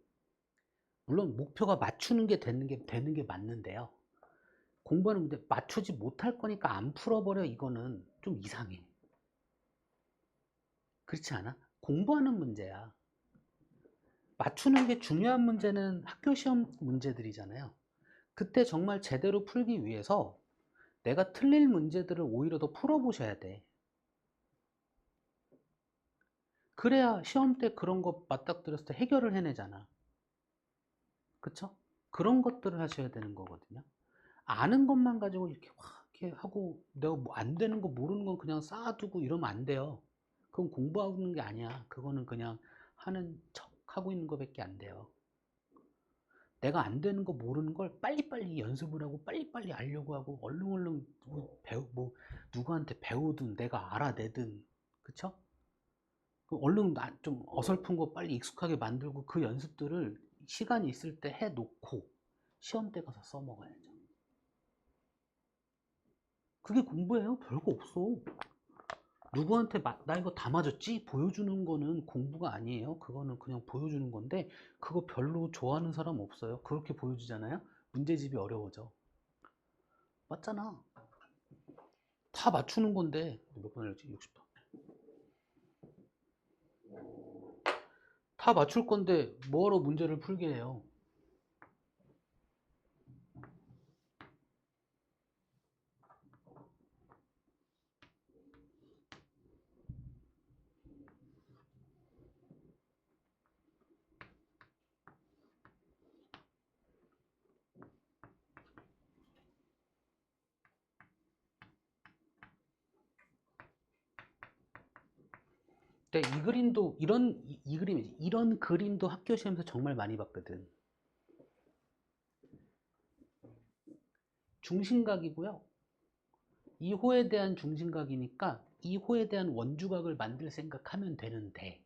A: 물론 목표가 맞추는 게 되는 게 맞는데요. 공부하는 문제 맞추지 못할 거니까 안 풀어버려. 이거는 좀 이상해. 그렇지 않아? 공부하는 문제야. 맞추는 게 중요한 문제는 학교 시험 문제들이잖아요. 그때 정말 제대로 풀기 위해서 내가 틀릴 문제들을 오히려 더 풀어보셔야 돼. 그래야 시험 때 그런 거 맞닥뜨렸을 때 해결을 해내잖아. 그쵸? 그런 것들을 하셔야 되는 거거든요. 아는 것만 가지고 이렇게 하고 내가 뭐 안 되는 거 모르는 건 그냥 쌓아두고 이러면 안 돼요. 그건 공부하는 게 아니야. 그거는 그냥 하는 척 하고 있는 거밖에 안 돼요. 내가 안 되는 거 모르는 걸 빨리빨리 연습을 하고 빨리빨리 알려고 하고 얼른 누구한테 배우든 내가 알아내든, 그쵸? 얼른 좀 어설픈 거 빨리 익숙하게 만들고 그 연습들을 시간이 있을 때 해놓고 시험 때 가서 써먹어야죠. 그게 공부예요. 별거 없어. 누구한테 나 이거 다 맞았지? 보여주는 거는 공부가 아니에요. 그거는 그냥 보여주는 건데 그거 별로 좋아하는 사람 없어요. 그렇게 보여주잖아요. 문제집이 어려워져. 맞잖아. 다 맞추는 건데 몇 번 했지? 60번. 다 맞출 건데 뭐하러 문제를 풀게 해요. 근데 이 그림도 이런 그림도 학교 시험에서 정말 많이 봤거든. 중심각이고요. 2호에 대한 중심각이니까 2호에 대한 원주각을 만들 생각하면 되는데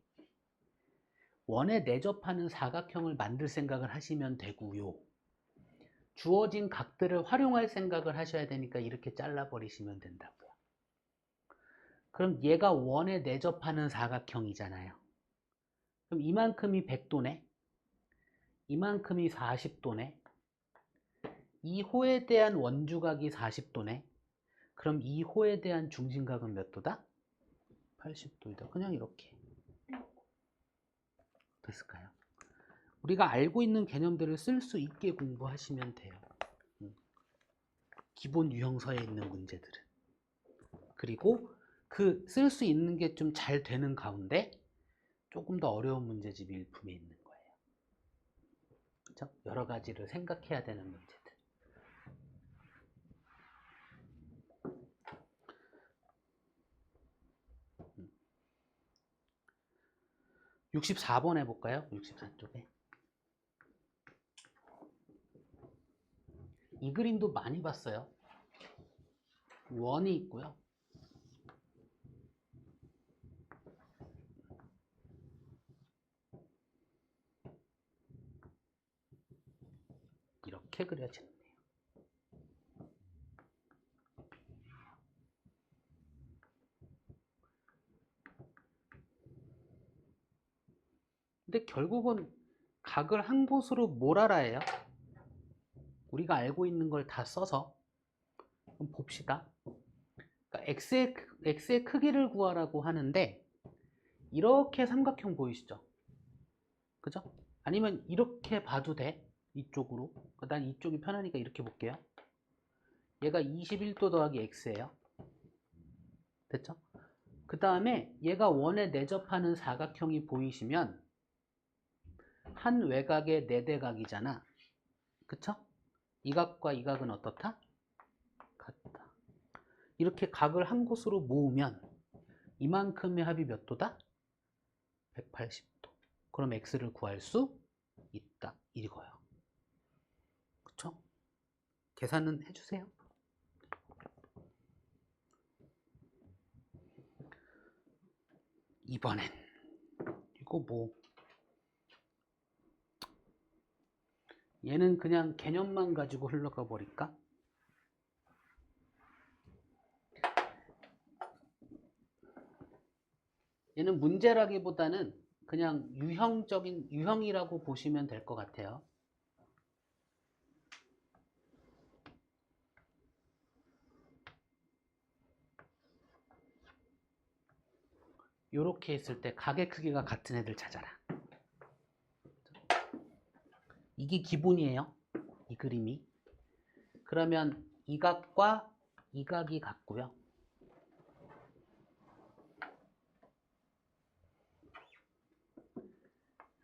A: 원에 내접하는 사각형을 만들 생각을 하시면 되고요. 주어진 각들을 활용할 생각을 하셔야 되니까 이렇게 잘라버리시면 된다고요. 그럼 얘가 원에 내접하는 사각형이잖아요. 그럼 이만큼이 100도네. 이만큼이 40도네. 2호에 대한 원주각이 40도네. 그럼 2호에 대한 중심각은 몇 도다? 80도이다. 그냥 이렇게 됐을까요? 우리가 알고 있는 개념들을 쓸 수 있게 공부하시면 돼요. 기본 유형서에 있는 문제들은. 그리고 그 쓸 수 있는 게 좀 잘 되는 가운데 조금 더 어려운 문제집이 일품에 있는 거예요. 그렇죠? 여러 가지를 생각해야 되는 문제들. 64번 해볼까요? 64쪽에. 이 그림도 많이 봤어요. 원이 있고요. 이렇게 그려지는데요. 근데 결국은 각을 한 곳으로 뭘 알아야 해요? 우리가 알고 있는 걸 다 써서 한번 봅시다. 그러니까 x의 크기를 구하라고 하는데 이렇게 삼각형 보이시죠? 그죠? 아니면 이렇게 봐도 돼. 이쪽으로. 난 이쪽이 편하니까 이렇게 볼게요. 얘가 21도 더하기 x예요. 됐죠? 그 다음에 얘가 원에 내접하는 사각형이 보이시면 한 외곽의 네대각이잖아. 그쵸? 이 각과 이 각은 어떻다? 같다. 이렇게 각을 한 곳으로 모으면 이만큼의 합이 몇 도다? 180도. 그럼 x를 구할 수 있다. 이거예요. 그쵸? 계산은 해주세요. 이번엔 이거 뭐 얘는 그냥 개념만 가지고 흘러가 버릴까? 얘는 문제라기보다는 그냥 유형이라고 보시면 될 것 같아요. 이렇게 했을 때 각의 크기가 같은 애들 찾아라. 이게 기본이에요. 이 그림이. 그러면 이 각과 이 각이 같고요.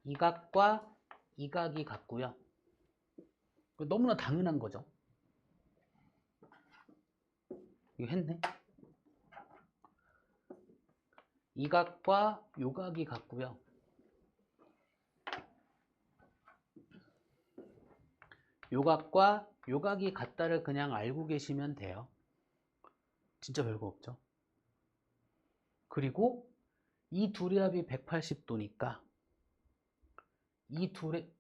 A: 이 각과 이 각이 같고요. 너무나 당연한 거죠. 이거 했네. 이 각과 요 각이 같고요. 요 각과 요 각이 같다를 그냥 알고 계시면 돼요. 진짜 별거 없죠. 그리고 이 둘의 합이 180도니까 이 둘의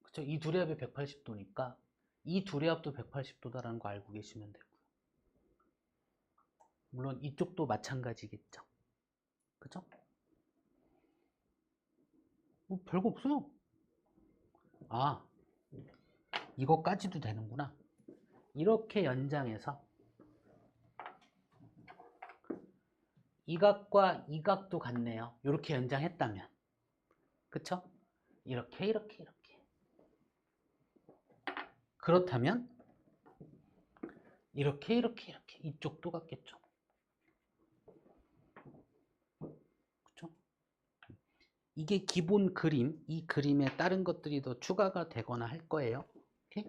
A: 그쵸? 이 둘의 합이 180도니까 이 둘의 합도 180도다라는 거 알고 계시면 되고요. 물론 이쪽도 마찬가지겠죠. 그죠? 뭐 별거 없어요. 아, 이거까지도 되는구나. 이렇게 연장해서 이 각과 이 각도 같네요. 이렇게 연장했다면. 그쵸? 이렇게. 그렇다면 이렇게. 이쪽도 같겠죠. 그쵸? 이게 기본 그림, 이 그림에 다른 것들이 더 추가가 되거나 할 거예요. 오케이?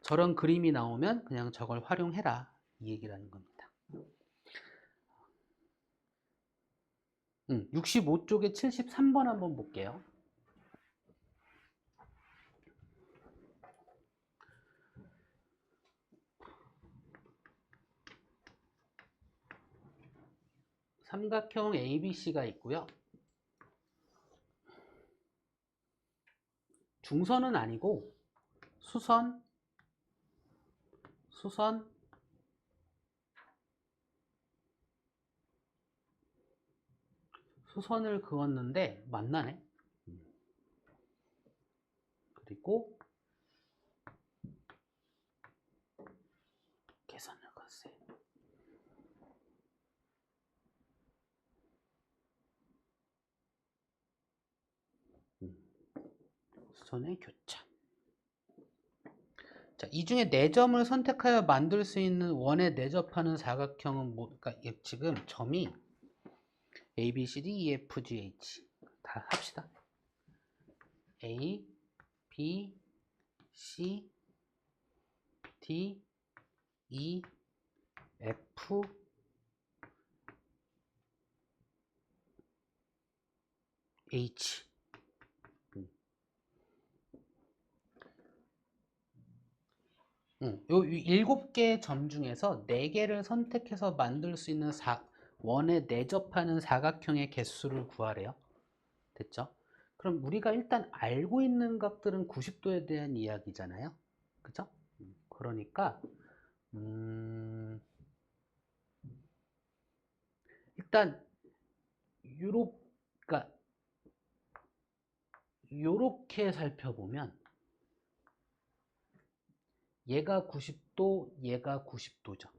A: 저런 그림이 나오면 그냥 저걸 활용해라. 이 얘기라는 겁니다. 65쪽에 73번 한번 볼게요. 삼각형 ABC가 있고요. 중선은 아니고 수선을 그었는데 만나네. 그리고 계산을 그었어요. 수선의 교차. 자, 이 중에 4점을 선택하여 만들 수 있는 원에 내접하는 사각형은 뭐, 그러니까 지금 점이 A, B, C, D, E, F, G, H 다 합시다. A, B, C, D, E, F, H. 요 7개의 점 중에서 4개를 선택해서 만들 수 있는 원에 내접하는 사각형의 개수를 구하래요. 됐죠? 그럼 우리가 일단 알고 있는 각들은 90도에 대한 이야기잖아요. 그죠? 그러니까 일단 그러니까 요렇게 살펴보면 얘가 90도, 얘가 90도죠.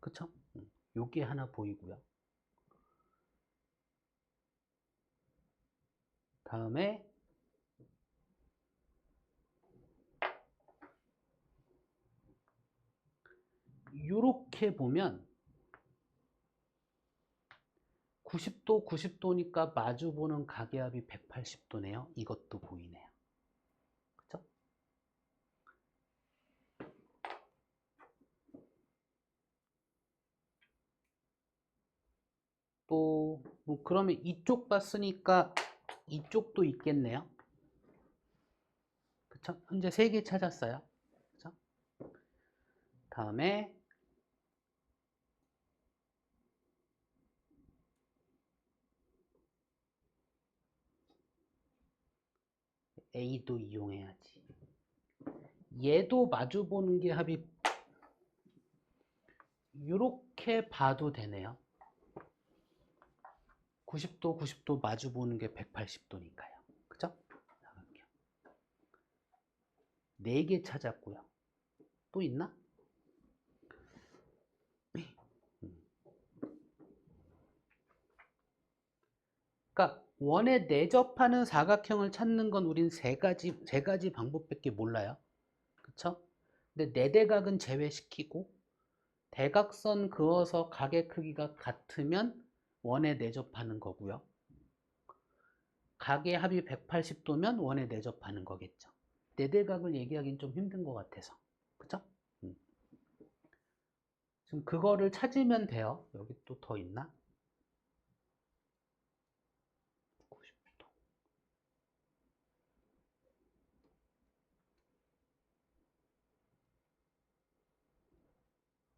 A: 그쵸? 요게 하나 보이고요. 다음에 요렇게 보면 90도, 90도니까 마주보는 가계합이 180도네요. 이것도 보이네요. 그쵸? 또, 뭐, 그러면 이쪽 봤으니까 이쪽도 있겠네요. 그쵸? 현재 3개 찾았어요. 그쵸? 다음에 A도 이용해야지. 얘도 마주보는 게 합이 이렇게 봐도 되네요. 90도, 90도 마주보는 게 180도니까요. 그죠? 4개 찾았고요. 또 있나? 그러니까 원에 내접하는 사각형을 찾는 건 우린 세 가지 방법밖에 몰라요. 그쵸? 근데 내대각은 제외시키고 대각선 그어서 각의 크기가 같으면 원에 내접하는 거고요. 각의 합이 180도면 원에 내접하는 거겠죠. 내대각을 얘기하기는 좀 힘든 것 같아서. 그쵸? 지금 그거를 찾으면 돼요. 여기 또 더 있나? 90도.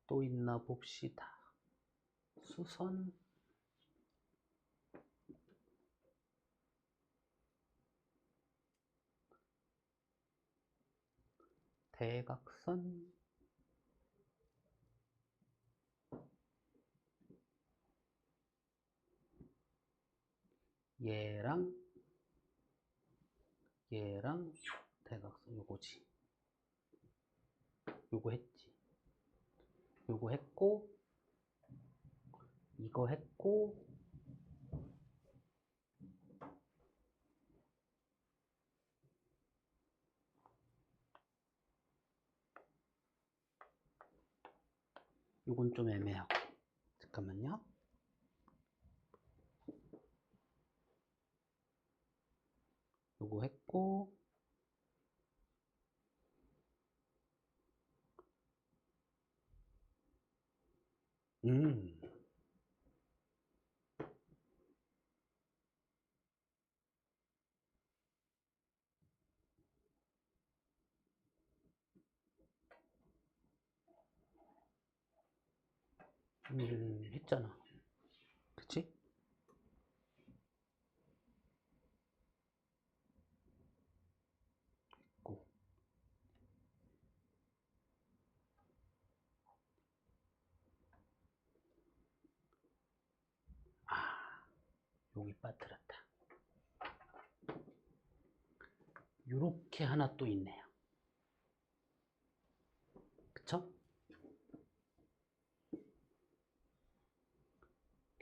A: 또 있나 봅시다. 수선. 대각선. 얘랑 대각선 요거지. 요거 했지. 요거 했고 이거 했고 요건 좀 애매하고. 잠깐만요. 요거 했고 음. 했잖아. 그치? 고. 아, 여기 빠뜨렸다. 요렇게 하나 또 있네요. 그쵸?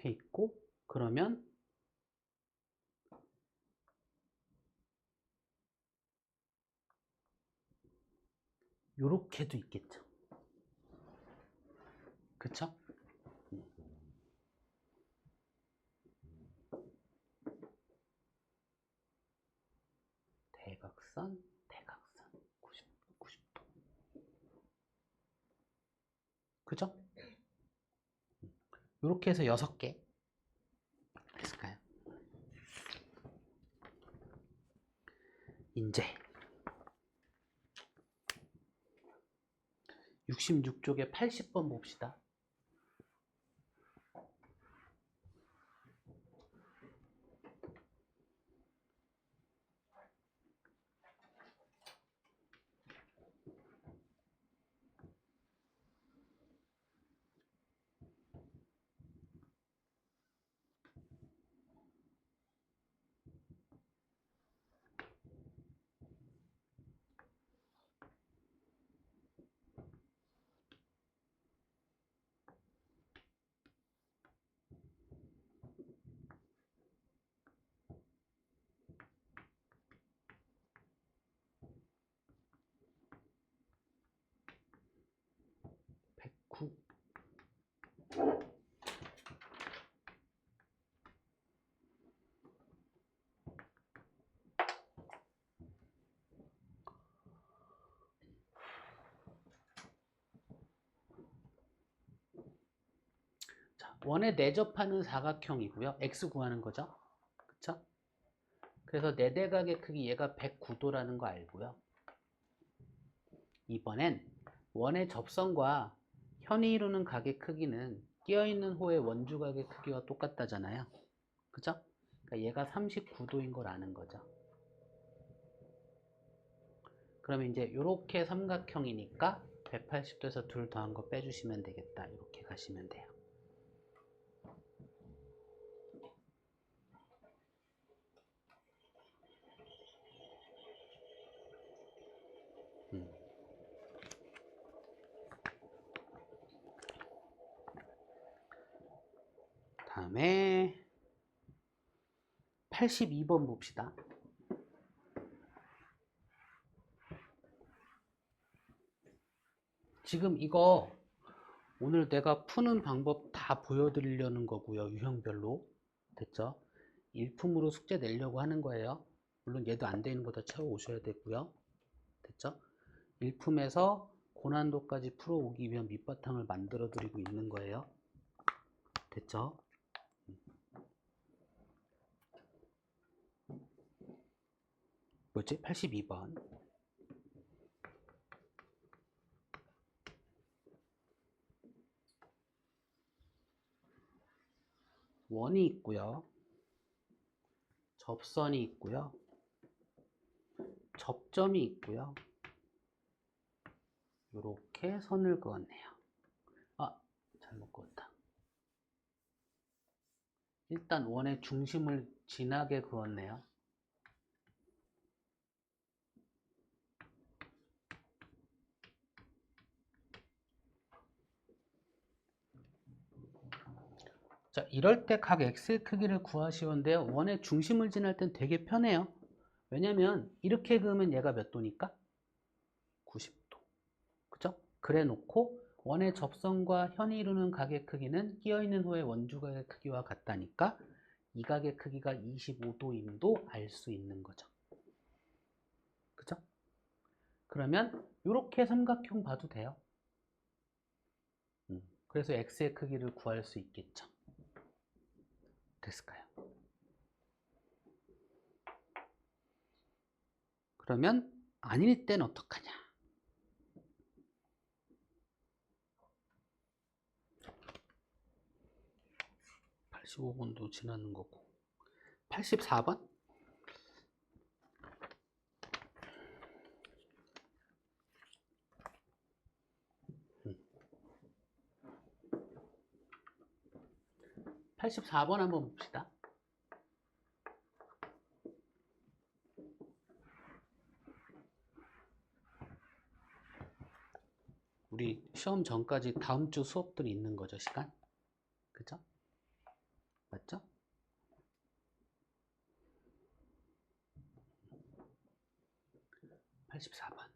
A: 이렇게 있고 그러면 요렇게도 있겠죠. 그쵸? 대각선 90도. 그죠? 요렇게 해서 6개 했을까요? 이제 66쪽에 80번 봅시다. 원에 내접하는 사각형이고요. x 구하는 거죠. 그쵸? 그래서 내대각의 크기 얘가 109도라는 거 알고요. 이번엔 원의 접선과 현이 이루는 각의 크기는 끼어있는 호의 원주각의 크기와 똑같다잖아요. 그죠? 그러니까 얘가 39도인 걸 아는 거죠. 그러면 이제 이렇게 삼각형이니까 180도에서 둘 더한 거 빼주시면 되겠다. 이렇게 가시면 돼요. 다음에 82번 봅시다. 지금 이거 오늘 내가 푸는 방법 다 보여드리려는 거고요. 유형별로. 됐죠? 일품으로 숙제 내려고 하는 거예요. 물론 얘도 안 되는 거 다 채워 오셔야 되고요. 됐죠? 일품에서 고난도까지 풀어오기 위한 밑바탕을 만들어 드리고 있는 거예요. 됐죠? 뭐지? 82번. 원이 있고요. 접선이 있고요. 접점이 있고요. 이렇게 선을 그었네요. 아, 잘못 그었다. 일단 원의 중심을 진하게 그었네요. 자, 이럴 때 각 x의 크기를 구하시는데요. 원의 중심을 지날 땐 되게 편해요. 왜냐면 이렇게 그으면 얘가 몇 도니까? 90도. 그죠? 그래 놓고 원의 접선과 현이 이루는 각의 크기는 끼어있는 호의 원주각의 크기와 같다니까 이 각의 크기가 25도임도 알 수 있는 거죠. 그죠? 그러면 이렇게 삼각형 봐도 돼요. 그래서 x의 크기를 구할 수 있겠죠. 됐을까요? 그러면 아닐 땐 어떡하냐? 85번도 지나는 거고 84번? 84번 한번 봅시다. 우리 시험 전까지 다음 주 수업들이 있는 거죠, 시간? 그죠? 맞죠? (84번)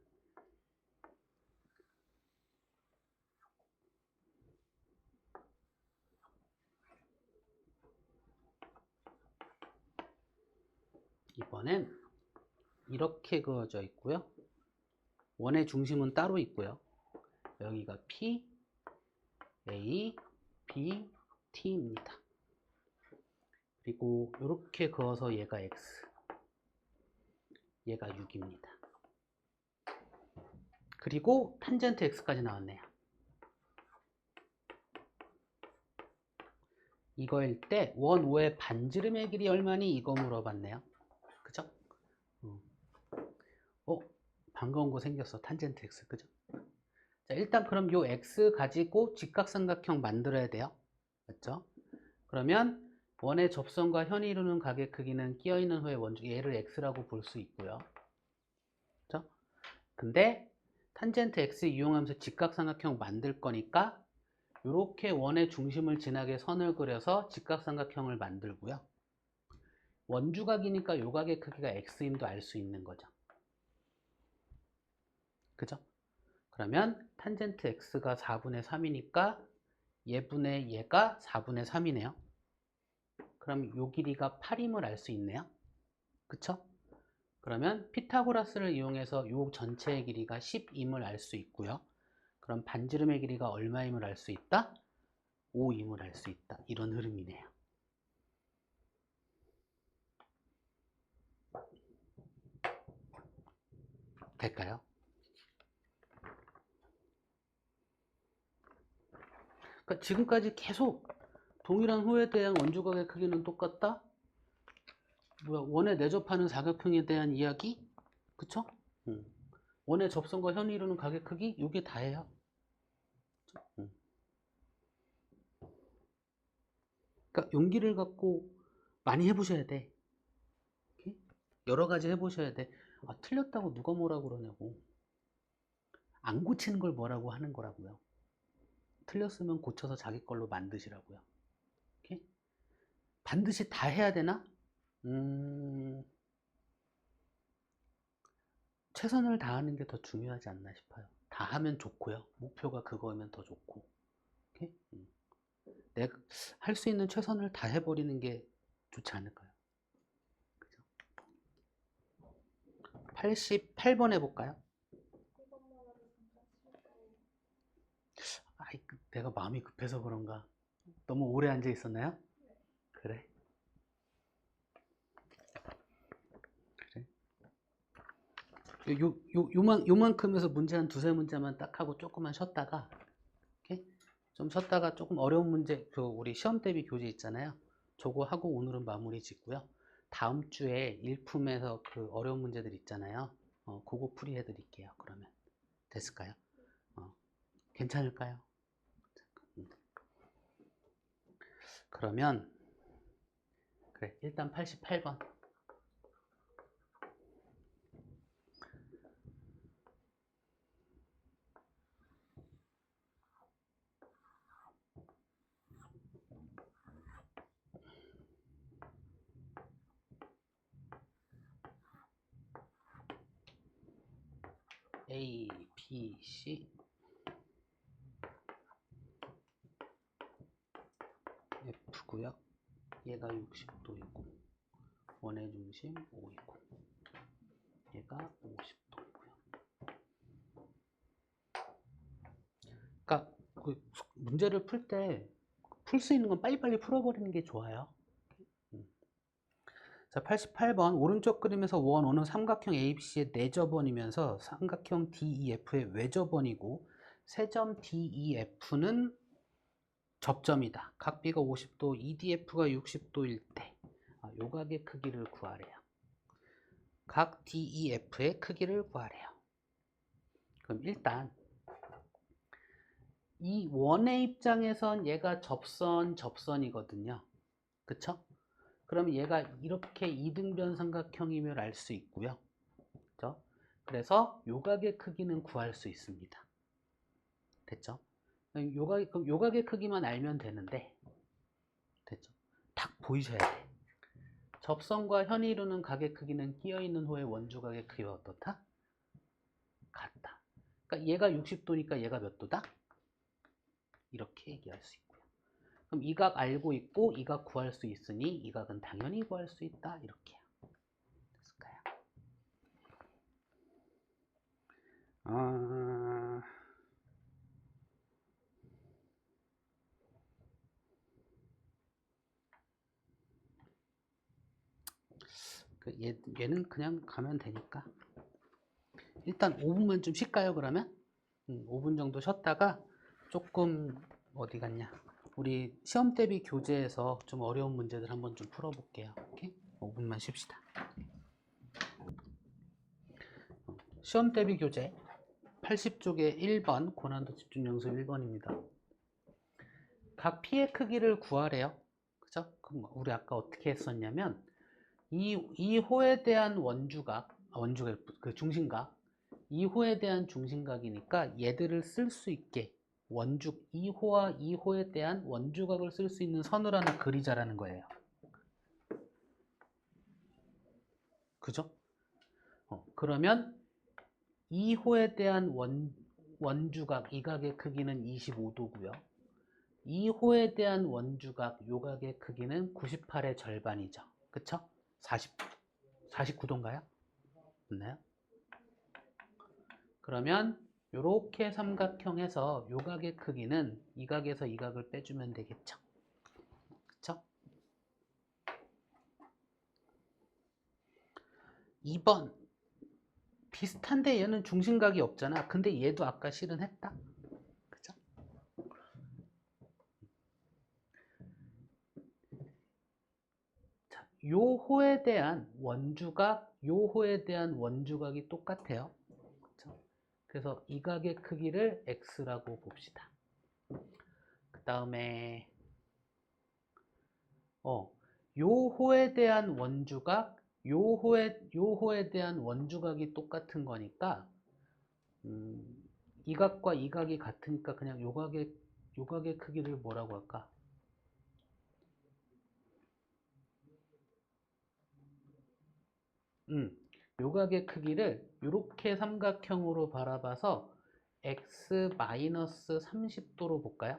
A: 이번엔 이렇게 그어져 있고요. 원의 중심은 따로 있고요. 여기가 P, A, B, T입니다. 그리고 이렇게 그어서 얘가 X, 얘가 6입니다. 그리고 탄젠트 X까지 나왔네요. 이거일 때 원 5의 반지름의 길이 얼마니? 이거 물어봤네요. 그죠? 반가운 거 생겼어. 탄젠트 x. 그죠? 자, 일단 그럼 요 x 가지고 직각삼각형 만들어야 돼요. 맞죠? 그러면 원의 접선과 현이 이루는 각의 크기는 끼어있는 호의 원주, 얘를 x라고 볼 수 있고요. 그죠? 근데 탄젠트 x 이용하면서 직각삼각형 만들 거니까 이렇게 원의 중심을 지나게 선을 그려서 직각삼각형을 만들고요. 원주각이니까 요 각의 크기가 x임도 알 수 있는 거죠. 그죠? 그러면 탄젠트 x가 4분의 3이니까 얘분의 얘가 4분의 3이네요. 그럼 요 길이가 8임을 알 수 있네요. 그쵸? 그러면 피타고라스를 이용해서 요 전체의 길이가 10임을 알 수 있고요. 그럼 반지름의 길이가 얼마임을 알 수 있다? 5임을 알 수 있다. 이런 흐름이네요. 될까요? 그러니까 지금까지 계속 동일한 호에 대한 원주각의 크기는 똑같다? 원에 내접하는 사각형에 대한 이야기? 그쵸? 원의 접선과 현이 이루는 각의 크기? 이게 다예요. 그러니까 용기를 갖고 많이 해보셔야 돼. 여러 가지 해보셔야 돼. 틀렸다고 누가 뭐라고 그러냐고. 안 고치는 걸 뭐라고 하는 거라고요. 틀렸으면 고쳐서 자기 걸로 만드시라고요. 오케이? 반드시 다 해야 되나? 최선을 다하는 게 더 중요하지 않나 싶어요. 다 하면 좋고요. 목표가 그거면 더 좋고. 오케이? 내가 할 수 있는 최선을 다 해버리는 게 좋지 않을까요? 그죠? 88번 해볼까요? 내가 마음이 급해서 그런가? 너무 오래 앉아 있었나요? 그래. 요만큼에서 문제 한 두세 문제만 딱 하고 조금만 쉬었다가, 오케이? 좀 쉬었다가 조금 어려운 문제, 우리 시험 대비 교재 있잖아요. 저거 하고 오늘은 마무리 짓고요. 다음 주에 일품에서 그 어려운 문제들 있잖아요. 그거 풀이해 드릴게요. 그러면 됐을까요? 괜찮을까요? 그러면 그래, 일단 88번. A, B, C, F고요. 얘가 60도이고 원의 중심 5이고 얘가 50도이고요. 그러니까 그 문제를 풀 때 풀 수 있는 건 빨리빨리 풀어버리는 게 좋아요. 자, 88번 오른쪽 그림에서 원 O는 삼각형 ABC의 내접원이면서 삼각형 DEF의 외접원이고 세점 DEF는 접점이다. 각 B가 50도, EDF가 60도일 때 요각의 크기를 구하래요. 각 DEF의 크기를 구하래요. 그럼 일단 이 원의 입장에선 얘가 접선이거든요. 그쵸? 그럼 얘가 이렇게 이등변 삼각형임을 알 수 있고요. 그죠? 그래서 요각의 크기는 구할 수 있습니다. 됐죠? 요각의 크기만 알면 되는데, 됐죠? 딱 보이셔야 돼. 접선과 현이 이루는 각의 크기는 끼어있는 호의 원주각의 크기와 어떻다? 같다. 그러니까 얘가 60도니까 얘가 몇 도다? 이렇게 얘기할 수 있고요. 그럼 이 각 알고 있고 이 각 구할 수 있으니 이 각은 당연히 구할 수 있다. 이렇게요. 됐을까요? 얘는 그냥 가면 되니까 일단 5분만 좀 쉴까요? 그러면 5분 정도 쉬었다가 조금 어디 갔냐 우리 시험 대비 교재에서 좀 어려운 문제들 한번 좀 풀어볼게요. 오케이? 5분만 쉽시다. 시험 대비 교재 80쪽에 1번 고난도 집중 연습 1번입니다. 각 피의 크기를 구하래요. 그죠? 그럼 우리 아까 어떻게 했었냐면 이 호에 대한 원주각 그 중심각, 이 호에 대한 중심각이니까 얘들을 쓸 수 있게 원주 2호와 2호에 대한 원주각을 쓸 수 있는 선을 하나 그리자라는 거예요. 그죠? 그러면 2호에 대한 원주각 이 각의 크기는 25도고요. 2호에 대한 원주각 요 각의 크기는 98의 절반이죠. 그쵸? 49도인가요? 맞나요? 그러면 요렇게 삼각형에서 요 각의 크기는 이 각에서 이 각을 빼주면 되겠죠. 그쵸? 2번 비슷한데 얘는 중심각이 없잖아. 근데 얘도 아까 실은 했다. 그쵸? 자, 요 호에 대한 원주각, 요 호에 대한 원주각이 똑같아요. 그쵸? 그래서 이 각의 크기를 x라고 봅시다. 그 다음에 요 호에 대한 원주각, 요 호에 대한 원주각이 똑같은 거니까 이 각과 이 각이 같으니까 그냥 요 각의 크기를 뭐라고 할까? 요 각의 크기를 이렇게 삼각형으로 바라봐서 x-30도로 볼까요?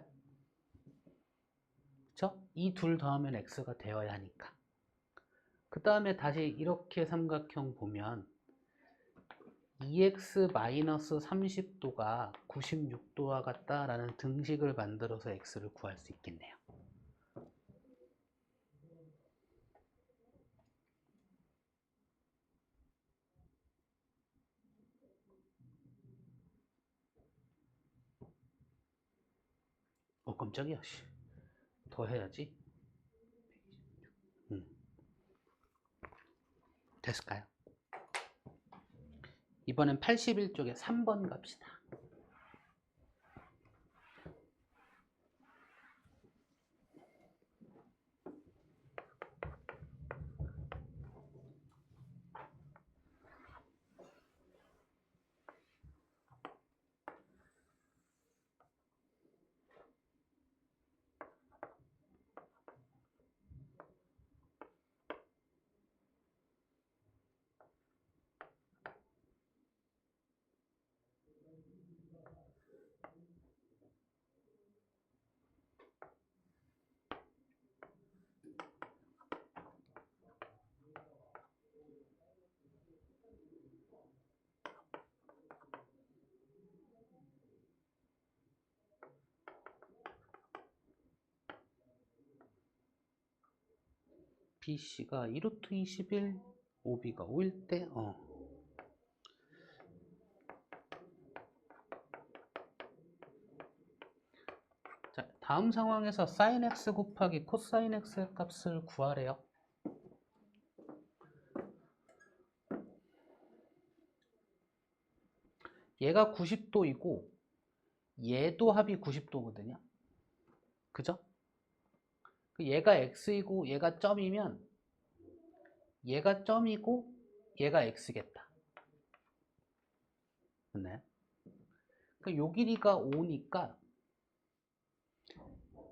A: 그쵸? 이 둘 더하면 x가 되어야 하니까. 그 다음에 다시 이렇게 삼각형 보면 2x-30도가 96도와 같다라는 등식을 만들어서 x를 구할 수 있겠네요. 깜짝이야. 더 해야지. 됐을까요? 이번엔 81쪽에 3번 갑시다. BC가 1루트 21, OB가 5일 때, 자, 다음 상황에서 sin x 곱하기 코사인 x의 값을 구하래요. 얘가 90도이고 얘도 합이 90도거든요. 그죠? 얘가 x이고 얘가 점이면 얘가 점이고 얘가 x겠다. 맞나요? 요 길이가 5니까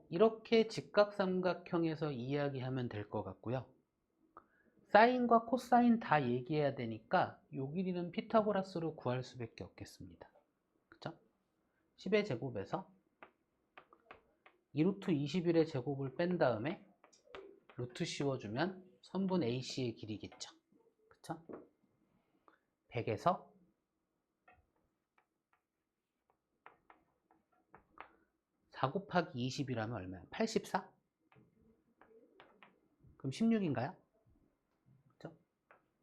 A: 이렇게 직각삼각형에서 이야기하면 될 것 같고요. 사인과 코사인 다 얘기해야 되니까 요 길이는 피타고라스로 구할 수밖에 없겠습니다. 그죠? 10의 제곱에서 2루트 21의 제곱을 뺀 다음에 루트 씌워주면 선분 AC의 길이겠죠. 그쵸? 100에서 4 곱하기 20이라면 얼마야? 84? 그럼 16인가요? 그쵸?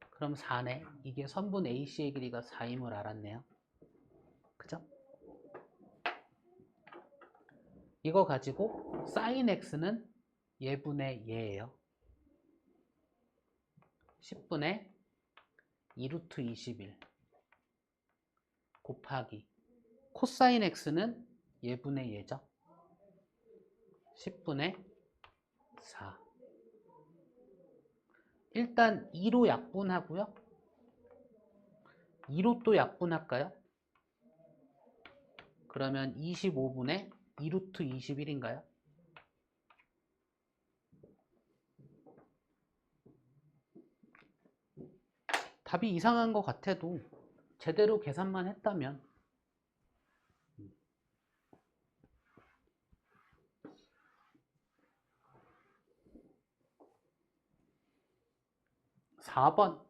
A: 그럼 4네. 이게 선분 AC의 길이가 4임을 알았네요. 그죠? 이거 가지고 sin x는 얘분의 얘예요. 10분의 2루트 21 곱하기 코사인 x는 얘분의 얘죠. 10분의 4. 일단 2로 약분하고요. 2로 또 약분할까요? 그러면 25분의 2루트 21인가요? 답이 이상한 것 같아도 제대로 계산만 했다면 4번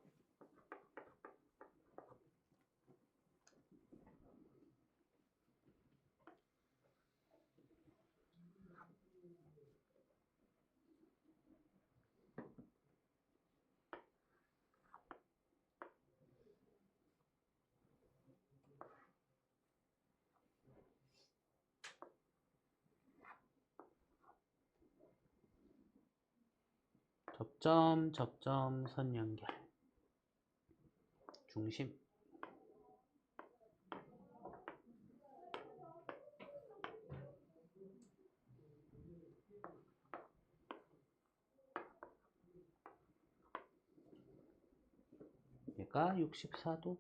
A: 접점 접점 선 연결 중심 얘가 64도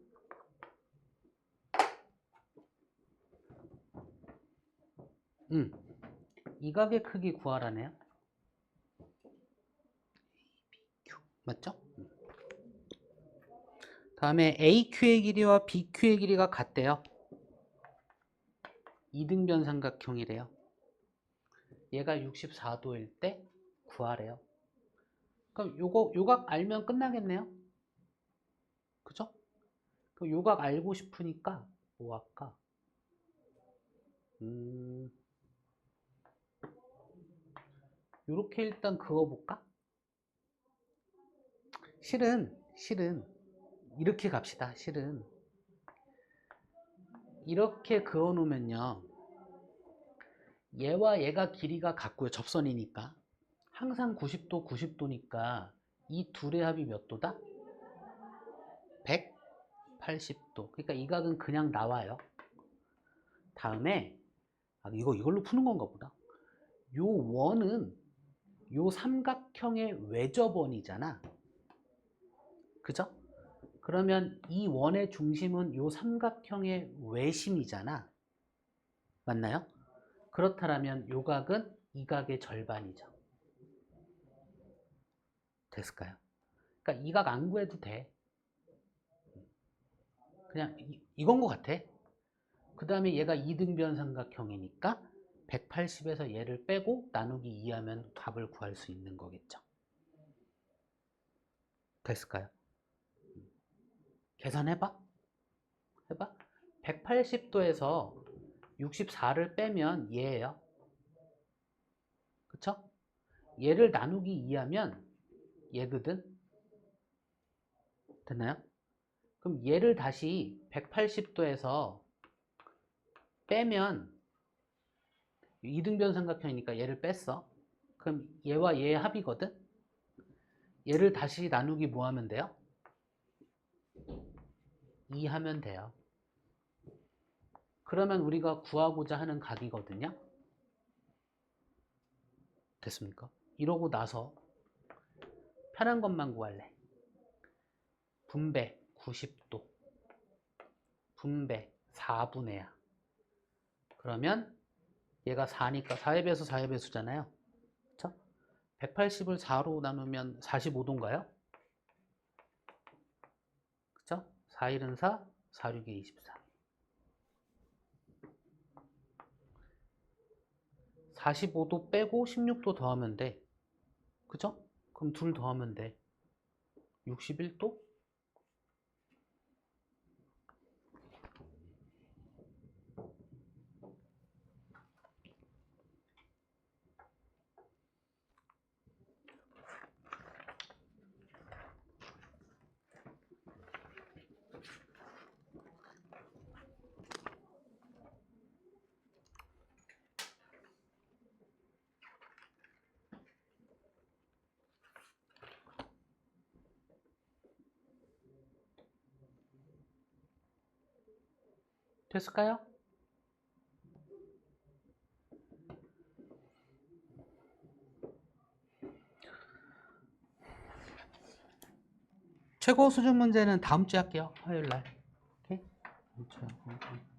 A: 이 각의 크기 구하라네요. 맞죠? 다음에 AQ의 길이와 BQ의 길이가 같대요. 이등변 삼각형이래요. 얘가 64도일 때 구하래요. 그럼 요각 알면 끝나겠네요. 그죠? 그럼 요각 알고 싶으니까 뭐 할까? 요렇게 일단 그어볼까? 실은 이렇게 갑시다. 실은 이렇게 그어 놓으면요, 얘와 얘가 길이가 같고요. 접선이니까 항상 90도 90도니까 이 둘의 합이 몇 도다? 180도. 그러니까 이 각은 그냥 나와요. 다음에 이걸로 푸는 건가 보다. 요 원은 요 삼각형의 외접원이잖아. 그죠? 그러면 이 원의 중심은 요 삼각형의 외심이잖아. 맞나요? 그렇다면 요 각은 이 각의 절반이죠. 됐을까요? 그러니까 이 각 안 구해도 돼. 그냥 이건 것 같아. 그 다음에 얘가 이등변 삼각형이니까 180에서 얘를 빼고 나누기 2하면 답을 구할 수 있는 거겠죠. 됐을까요? 계산해봐. 해봐. 180도에서 64를 빼면 얘예요. 그쵸? 얘를 나누기 2하면 얘거든. 됐나요? 그럼 얘를 다시 180도에서 빼면 이등변 삼각형이니까 얘를 뺐어. 그럼 얘와 얘의 합이거든. 얘를 다시 나누기 뭐 하면 돼요? 2 하면 돼요. 그러면 우리가 구하고자 하는 각이거든요. 됐습니까? 이러고 나서 편한 것만 구할래. 분배 90도 분배 4분의 야. 그러면 얘가 4니까 4의 배수 4의 배수잖아요. 그쵸? 180을 4로 나누면 45도인가요? 그쵸? 4, 1은 4, 4, 6에 24. 45도 빼고 16도 더하면 돼. 그죠? 그럼 둘 더하면 돼. 61도? 됐을까요? 최고 수준 문제는 다음 주에 할게요. 화요일 날. 오케이? 다음 주에 하고.